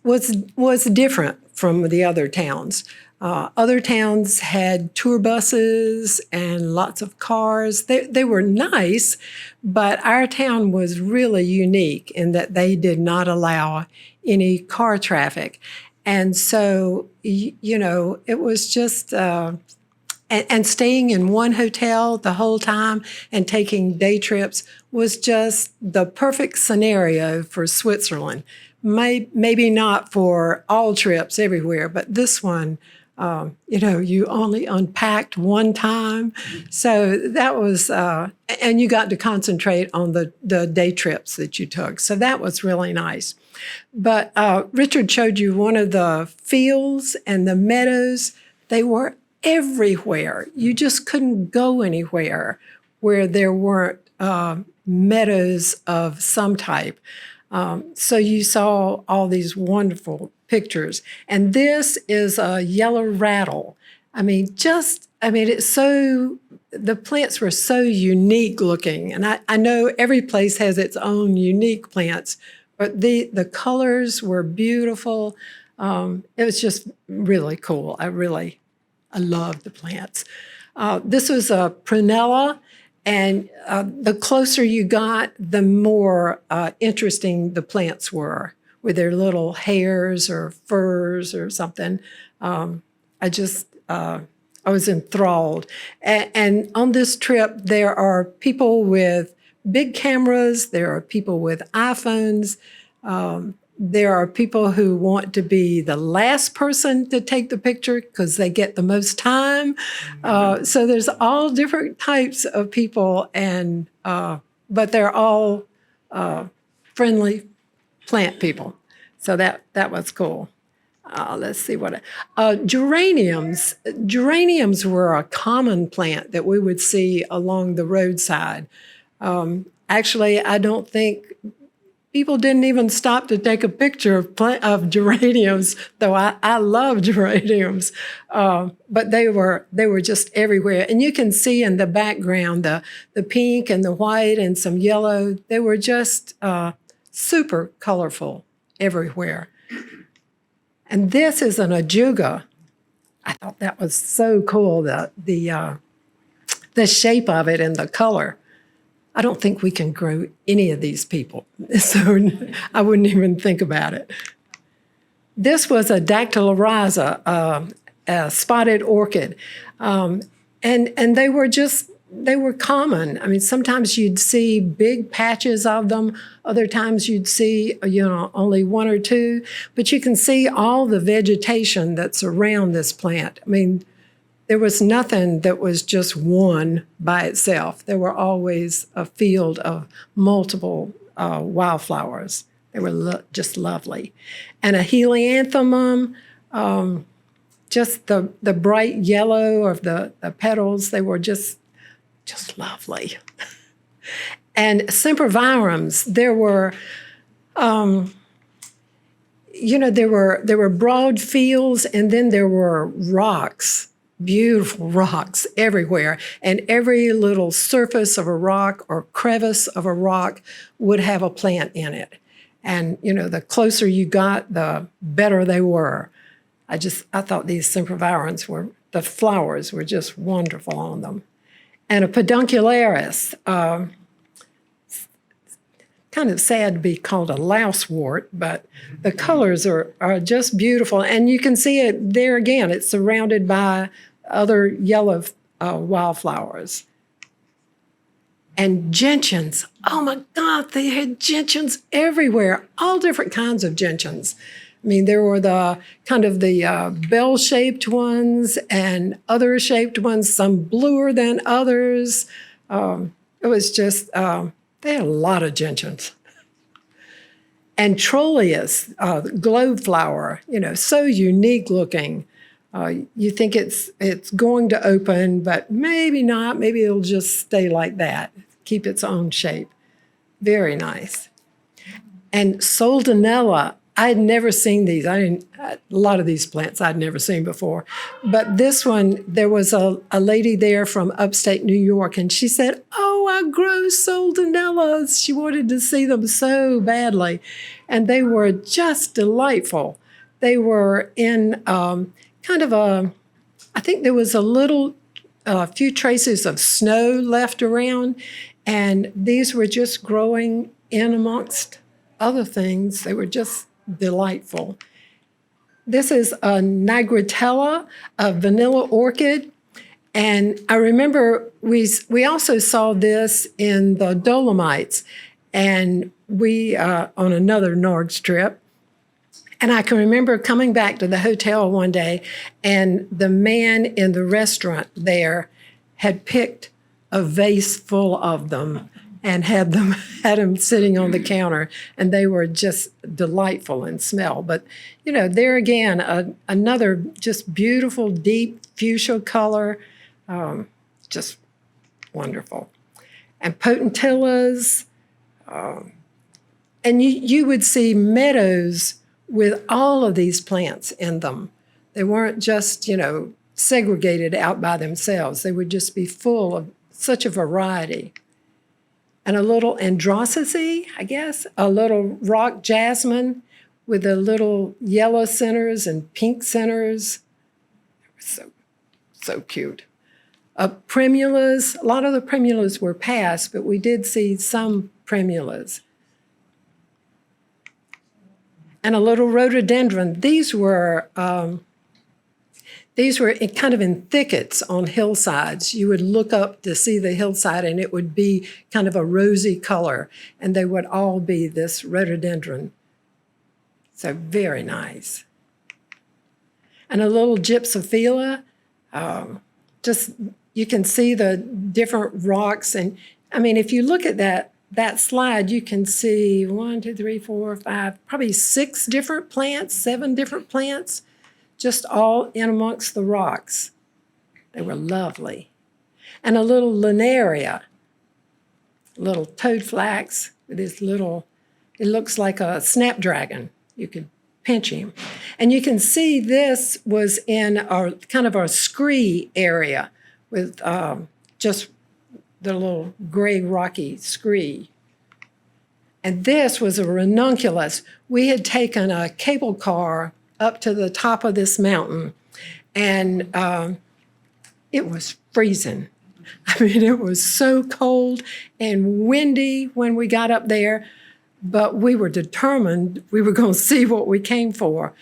was different from the other towns. Other towns had tour buses and lots of cars. They were nice, but our town was really unique in that they did not allow any car traffic. And so, it was just, and staying in one hotel the whole time and taking day trips was just the perfect scenario for Switzerland. Maybe not for all trips everywhere, but this one, you only unpacked one time. So that was, and you got to concentrate on the day trips that you took. So that was really nice. But Richard showed you one of the fields and the meadows. They were everywhere. You just couldn't go anywhere where there weren't meadows of some type. So you saw all these wonderful pictures. And this is a yellow rattle. The plants were so unique looking. And I know every place has its own unique plants, but the colors were beautiful. It was just really cool. I loved the plants. This was a prunella, and the closer you got, the more interesting the plants were, with their little hairs or furs or something. I was enthralled. And on this trip, there are people with big cameras, there are people with iPhones, there are people who want to be the last person to take the picture because they get the most time. So there's all different types of people, and but they're all friendly plant people. So that was cool. Let's see what geraniums. Geraniums were a common plant that we would see along the roadside. Actually, I don't think people didn't even stop to take a picture of geraniums, though I love geraniums. But they were just everywhere. And you can see in the background the pink and the white and some yellow. They were just super colorful everywhere. And this is an ajuga. I thought that was so cool, the shape of it and the color. I don't think we can grow any of these people, so I wouldn't even think about it. This was a dactylorhiza, a spotted orchid, and they were common. I mean, sometimes you'd see big patches of them. Other times you'd see, only one or two. But you can see all the vegetation that's around this plant. I mean, there was nothing that was just one by itself. There were always a field of multiple wildflowers. They were just lovely. And a helianthemum, just the bright yellow of the petals, they were just lovely. And sempervirums, there were broad fields, and then there were rocks, beautiful rocks everywhere. And every little surface of a rock or crevice of a rock would have a plant in it. And, the closer you got, the better they were. I thought these sempervirums the flowers were just wonderful on them. And a peduncularis, kind of sad to be called a lousewort, but the colors are just beautiful. And you can see it there again. It's surrounded by other yellow wildflowers. And gentians. Oh my God, they had gentians everywhere, all different kinds of gentians. I mean, there were the kind of the bell-shaped ones and other shaped ones, some bluer than others. It was just, they had a lot of gentians. And Trolleus, globe flower, so unique looking. You think it's going to open, but maybe not. Maybe it'll just stay like that, keep its own shape. Very nice. And Soldanella, I had never seen these. A lot of these plants I'd never seen before. But this one, there was a lady there from upstate New York, and she said, "Oh, I grow soldanellas." She wanted to see them so badly. And they were just delightful. They were in I think there was a few traces of snow left around, and these were just growing in amongst other things. They were just delightful. This is a nigratella, a vanilla orchid. And I remember we also saw this in the Dolomites, and we on another NARGS trip. And I can remember coming back to the hotel one day, and the man in the restaurant there had picked a vase full of them and had them sitting on the counter, and they were just delightful in smell. But there again, another just beautiful, deep fuchsia color, just wonderful. And potentillas, and you would see meadows with all of these plants in them. They weren't just, segregated out by themselves. They would just be full of such a variety. And a little androssy, I guess, a little rock jasmine with the little yellow centers and pink centers. So cute. Primulas, a lot of the primulas were passed, but we did see some primulas. And a little rhododendron. These were kind of in thickets on hillsides. You would look up to see the hillside and it would be kind of a rosy color, and they would all be this rhododendron. So very nice. And a little gypsophila. Just, you can see the different rocks. And I mean, if you look at that slide, you can see 1, 2, 3, 4, 5, probably 6 different plants, 7 different plants, just all in amongst the rocks. They were lovely. And a little linaria, little toadflax with this little, it looks like a snapdragon. You could pinch him. And you can see this was in our kind of our scree area with just the little gray rocky scree. And this was a ranunculus. We had taken a cable car up to the top of this mountain, and it was freezing. I mean, it was so cold and windy when we got up there, but we were determined we were going to see what we came for.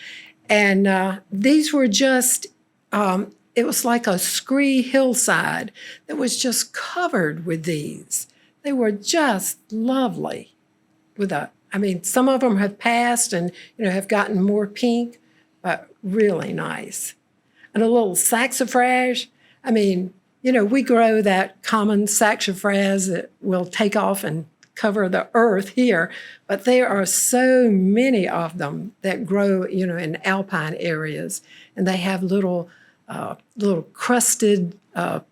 And these were just, it was like a scree hillside that was just covered with these. They were just lovely. Some of them have passed and, have gotten more pink, but really nice. And a little saxifrage. I mean, we grow that common saxifrage that will take off and cover the earth here, but there are so many of them that grow, in alpine areas, and they have little crusted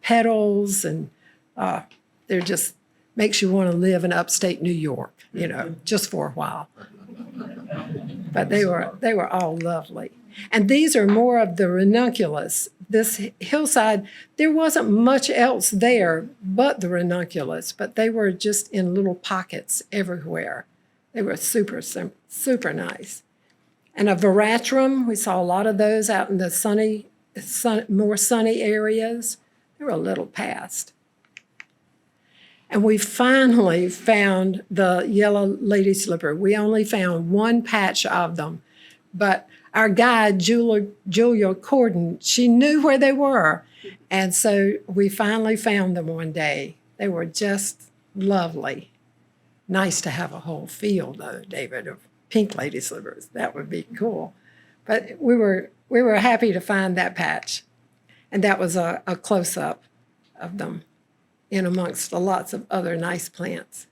petals, and they're just makes you want to live in upstate New York, just for a while. But they were all lovely. And these are more of the ranunculus. This hillside, there wasn't much else there but the ranunculus, but they were just in little pockets everywhere. They were super, super nice. And a veratrum, we saw a lot of those out in the more sunny areas. They were a little past. And we finally found the yellow lady slipper. We only found one patch of them, but our guide, Julia Corden, she knew where they were. And so we finally found them one day. They were just lovely. Nice to have a whole field, though, David, of pink lady slippers. That would be cool. But we were happy to find that patch. And that was a close-up of them in amongst lots of other nice plants.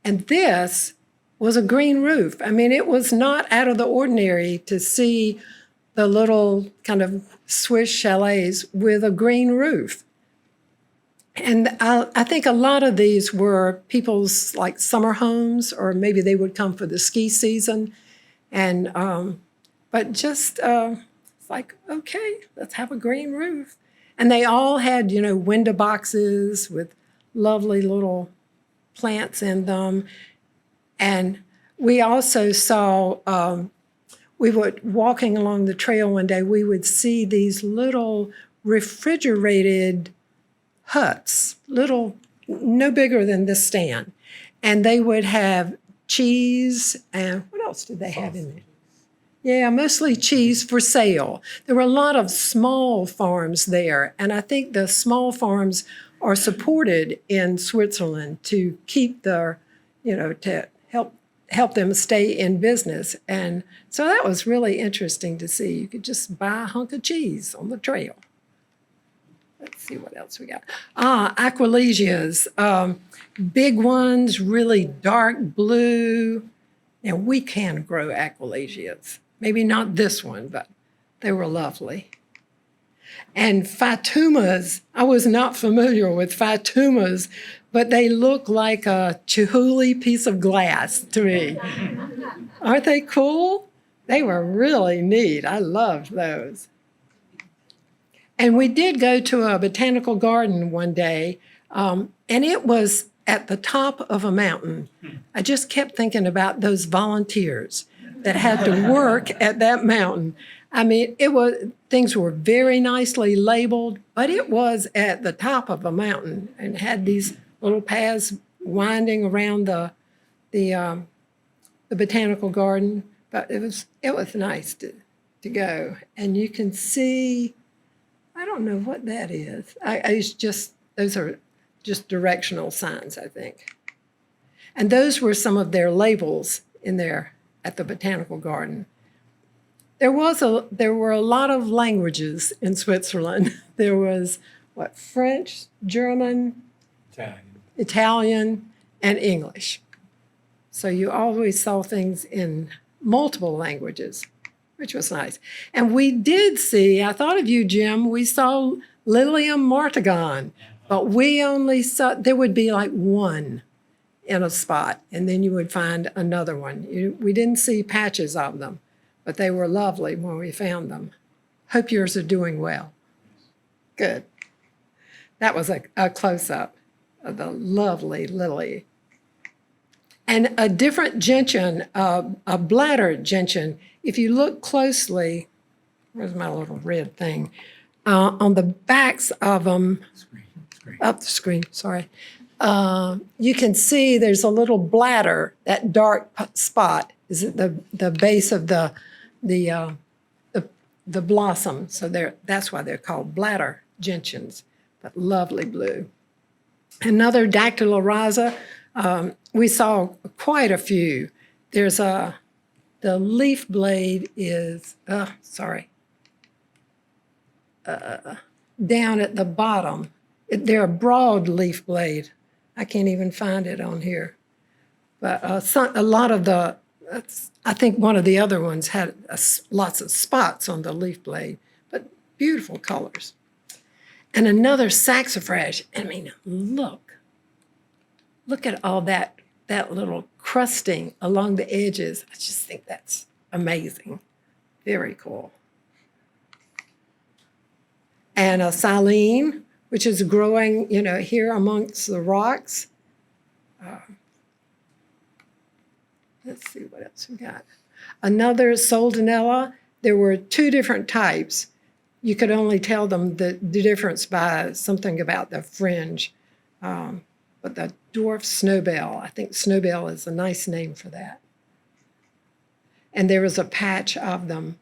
And this was a green roof. I mean, it was not out of the ordinary to see the little kind of Swiss chalets with a green roof. And I think a lot of these were people's like summer homes, or maybe they would come for the ski season. And but just it's like, okay, let's have a green roof. And they all had, window boxes with lovely little plants in them. And we also saw, we were walking along the trail one day, we would see these little refrigerated huts, little, no bigger than this stand. And they would have cheese, and what else did they have in there? Yeah, mostly cheese for sale. There were a lot of small farms there, and I think the small farms are supported in Switzerland to keep their, to help them stay in business. And so that was really interesting to see. You could just buy a hunk of cheese on the trail. Let's see what else we got. Aquilesias, big ones, really dark blue. And we can grow aquilesias. Maybe not this one, but they were lovely. And phytumas, I was not familiar with phytumas, but they look like a Chihuly piece of glass to me. Aren't they cool? They were really neat. I loved those. And we did go to a botanical garden one day, and it was at the top of a mountain. I just kept thinking about those volunteers that had to work at that mountain. I mean, things were very nicely labeled, but it was at the top of a mountain and had these little paths winding around the botanical garden. But it was nice to go, and you can see. I don't know what that is. Those are just directional signs, I think. And those were some of their labels in there at the botanical garden. There were a lot of languages in Switzerland. There was French, German, Italian, and English. So you always saw things in multiple languages, which was nice. And we did see, I thought of you, Jim, we saw Lilium martagon, but we only saw, there would be like one in a spot, and then you would find another one. We didn't see patches of them, but they were lovely when we found them. Hope yours are doing well. Good. That was a close-up of the lovely lily. And a different gentian, a bladder gentian, if you look closely, where's my little red thing? On the backs of them, up the screen, sorry. You can see there's a little bladder, that dark spot is at the base of the blossom. So that's why they're called bladder gentians, but lovely blue. Another dactylorhiza, we saw quite a few. There's the leaf blade is, down at the bottom. They're a broad leaf blade. I can't even find it on here. But a lot of I think one of the other ones had lots of spots on the leaf blade, but beautiful colors. And another saxifrage. I mean, look at all that little crusting along the edges. I just think that's amazing. Very cool. And a silene, which is growing, here amongst the rocks. Let's see what else we got. Another soldanella. There were two different types. You could only tell them the difference by something about the fringe. But the dwarf snowbell, I think snowbell is a nice name for that. And there was a patch of them.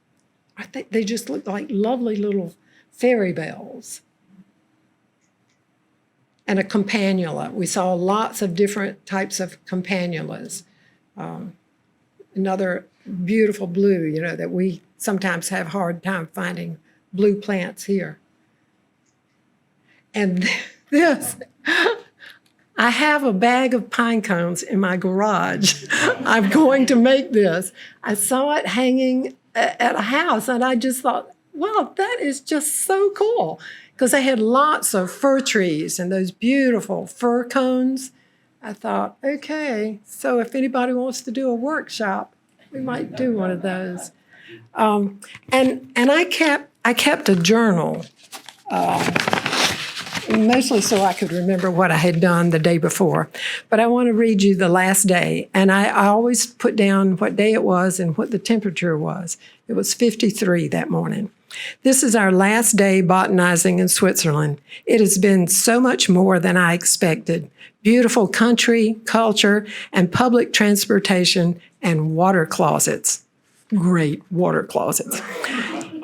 I think they just looked like lovely little fairy bells. And a campanula. We saw lots of different types of campanulas. Another beautiful blue, that we sometimes have a hard time finding blue plants here. And this, I have a bag of pine cones in my garage. I'm going to make this. I saw it hanging at a house, and I just thought, wow, that is just so cool. Because they had lots of fir trees and those beautiful fir cones. I thought, okay, so if anybody wants to do a workshop, we might do one of those. And I kept a journal, mostly so I could remember what I had done the day before. But I want to read you the last day. And I always put down what day it was and what the temperature was. It was 53 that morning. This is our last day botanizing in Switzerland. It has been so much more than I expected. Beautiful country, culture, and public transportation, and water closets. Great water closets.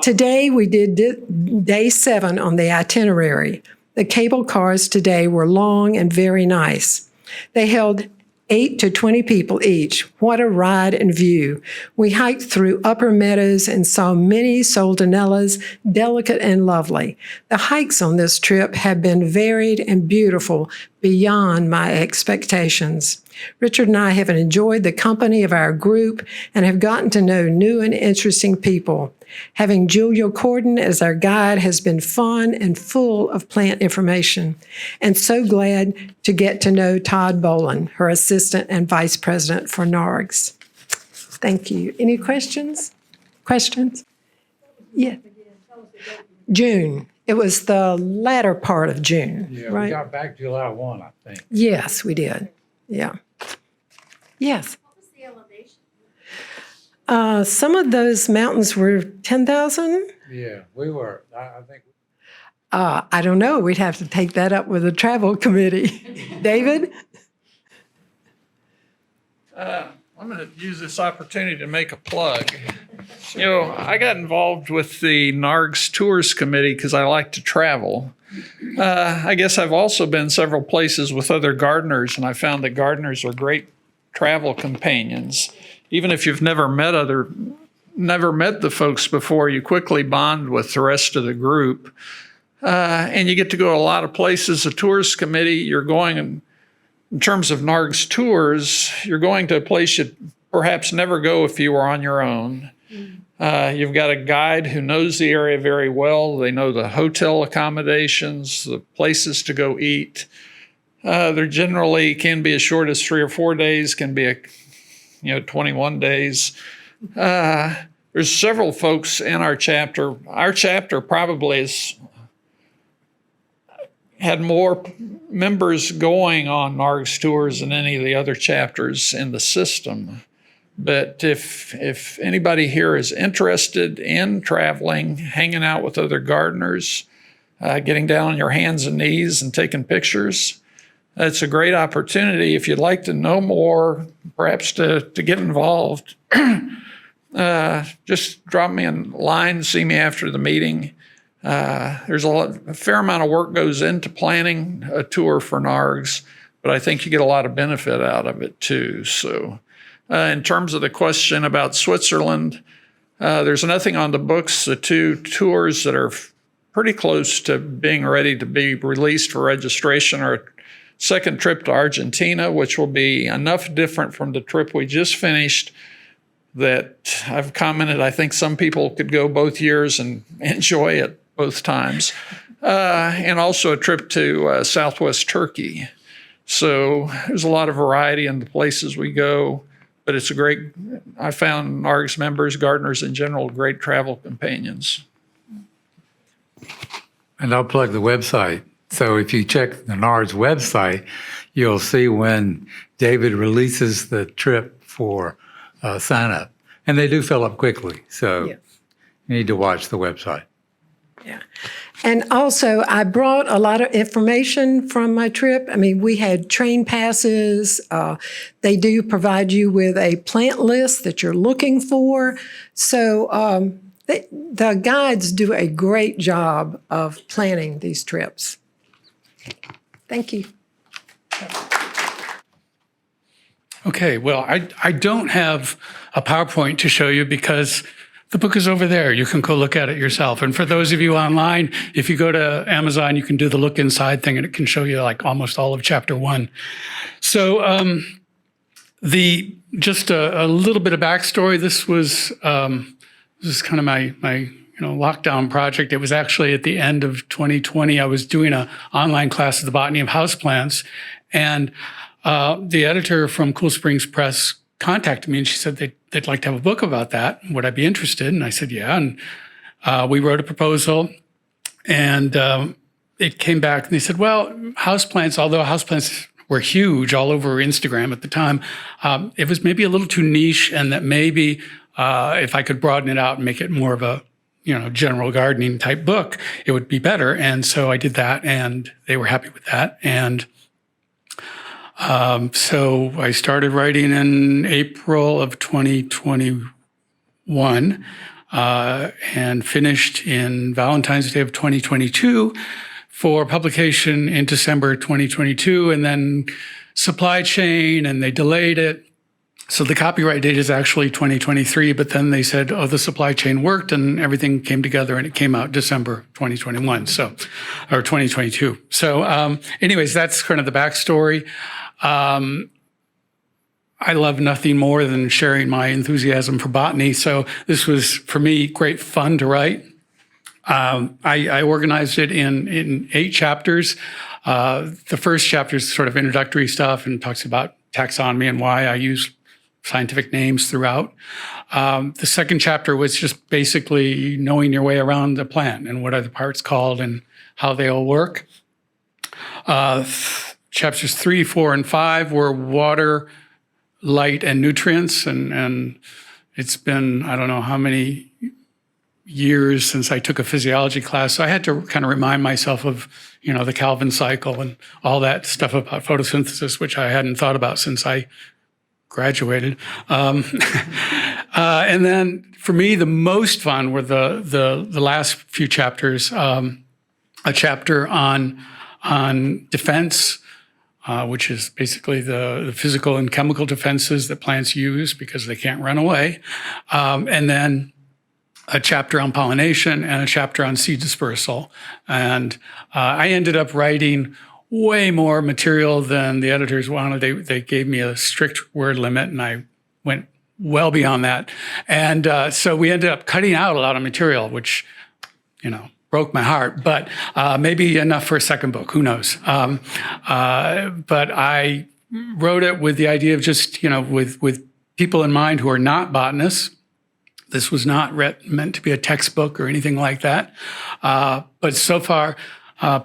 Today we did day 7 on the itinerary. The cable cars today were long and very nice. They held 8 to 20 people each. What a ride and view. We hiked through upper meadows and saw many soldanellas, delicate and lovely. The hikes on this trip have been varied and beautiful beyond my expectations. Richard and I have enjoyed the company of our group and have gotten to know new and interesting people. Having Julia Corden as our guide has been fun and full of plant information, and so glad to get to know Todd Boland, her assistant and vice president for NARGS. Thank you. Any questions? Questions? Yeah. June. It was the latter part of June, Yeah, right? we got back July 1, I think. Yes, we did. Yeah. Yes. What was the elevation? Some of those mountains were 10,000. Yeah, we were. I think. I don't know. We'd have to take that up with the travel committee. David? I'm going to use this opportunity to make a plug. You know, I got involved with the NARGS Tours Committee because I like to travel. I guess I've also been several places with other gardeners, and I found that gardeners are great travel companions. Even if you've never met the folks before, you quickly bond with the rest of the group. And you get to go a lot of places. The tours committee, you're going in terms of NARGS tours, you're going to a place you'd perhaps never go if you were on your own. You've got a guide who knows the area very well. They know the hotel accommodations, the places to go eat. There generally can be as short as 3 or 4 days, can be 21 days. There's several folks in our chapter. Our chapter probably had more members going on NARGS tours than any of the other chapters in the system. But if anybody here is interested in traveling, hanging out with other gardeners, getting down on your hands and knees and taking pictures, it's a great opportunity. If you'd like to know more, perhaps to get involved, just drop me a line, see me after the meeting. There's a fair amount of work goes into planning a tour for NARGS, but I think you get a lot of benefit out of it too. So in terms of the question about Switzerland, there's nothing on the books. The 2 tours that are pretty close to being ready to be released for registration are a second trip to Argentina, which will be enough different from the trip we just finished that I've commented, I think some people could go both years and enjoy it both times. And also a trip to Southwest Turkey. So there's a lot of variety in the places we go, but I found NARGS members, gardeners in general, great travel companions. And I'll plug the website. So if you check the NARGS website, you'll see when David releases the trip for sign up. And they do fill up quickly. So Yeah. you need to watch the website. Yeah. And also, I brought a lot of information from my trip. I mean, we had train passes. They do provide you with a plant list that you're looking for. So the guides do a great job of planning these trips. Thank you. Okay, well, I don't have a PowerPoint to show you because the book is over there. You can go look at it yourself. And for those of you online, if you go to Amazon, you can do the look inside thing and it can show you like almost all of chapter 1. So just a little bit of backstory. This was kind of my lockdown project. It was actually at the end of 2020. I was doing an online class of the botany of houseplants, and the editor from Cool Springs Press contacted me and she said they'd like to have a book about that. Would I be interested? And I said, yeah. And we wrote a proposal, and it came back and they said, well, houseplants, although houseplants were huge all over Instagram at the time, it was maybe a little too niche, and that maybe if I could broaden it out and make it more of a general gardening type book, it would be better. And so I did that, and they were happy with that. And so I started writing in April of 2021 and finished in Valentine's Day of 2022 for publication in December 2022, and then supply chain, and they delayed it. So the copyright date is actually 2023, but then they said, oh, the supply chain worked and everything came together and it came out December 2021, or 2022. So anyways, that's kind of the backstory. I love nothing more than sharing my enthusiasm for botany. So this was, for me, great fun to write. I organized it in 8 chapters. The first chapter is sort of introductory stuff and talks about taxonomy and why I use scientific names throughout. The second chapter was just basically knowing your way around the plant and what are the parts called and how they all work. Chapters 3, 4, and 5 were water, light, and nutrients. And it's been, I don't know how many years since I took a physiology class. So I had to kind of remind myself of, the Calvin cycle and all that stuff about photosynthesis, which I hadn't thought about since I graduated. And then for me, the most fun were the last few chapters. A chapter on defense, which is basically the physical and chemical defenses that plants use because they can't run away. And then a chapter on pollination and a chapter on seed dispersal. And I ended up writing way more material than the editors wanted. They gave me a strict word limit, and I went well beyond that. And so we ended up cutting out a lot of material, which, broke my heart, but maybe enough for a second book, who knows? But I wrote it with the idea of just, with people in mind who are not botanists. This was not meant to be a textbook or anything like that. But so far,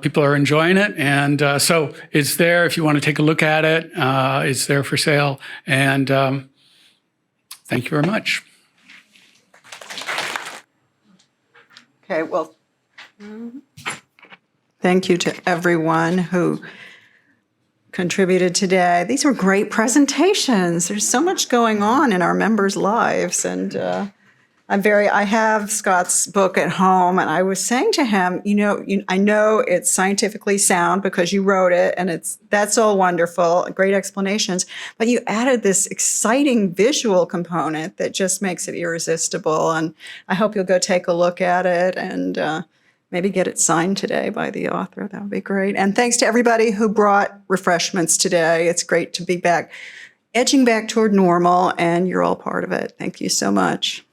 people are enjoying it. And so it's there if you want to take a look at it. It's there for sale. And thank you very much. Okay, well, thank you to everyone who contributed today. These were I There's so much going on in our members' lives, and I have Scott's book at home, and I was saying to him, I know it's scientifically sound because you wrote it, and that's all wonderful, great explanations, but you added this exciting visual component that just makes it irresistible, and I hope you'll go take a look at it and maybe get it signed today by the author. That would be great. And thanks to everybody who brought refreshments today. It's great to be back, edging back toward normal, and you're all part of it. Thank you so much.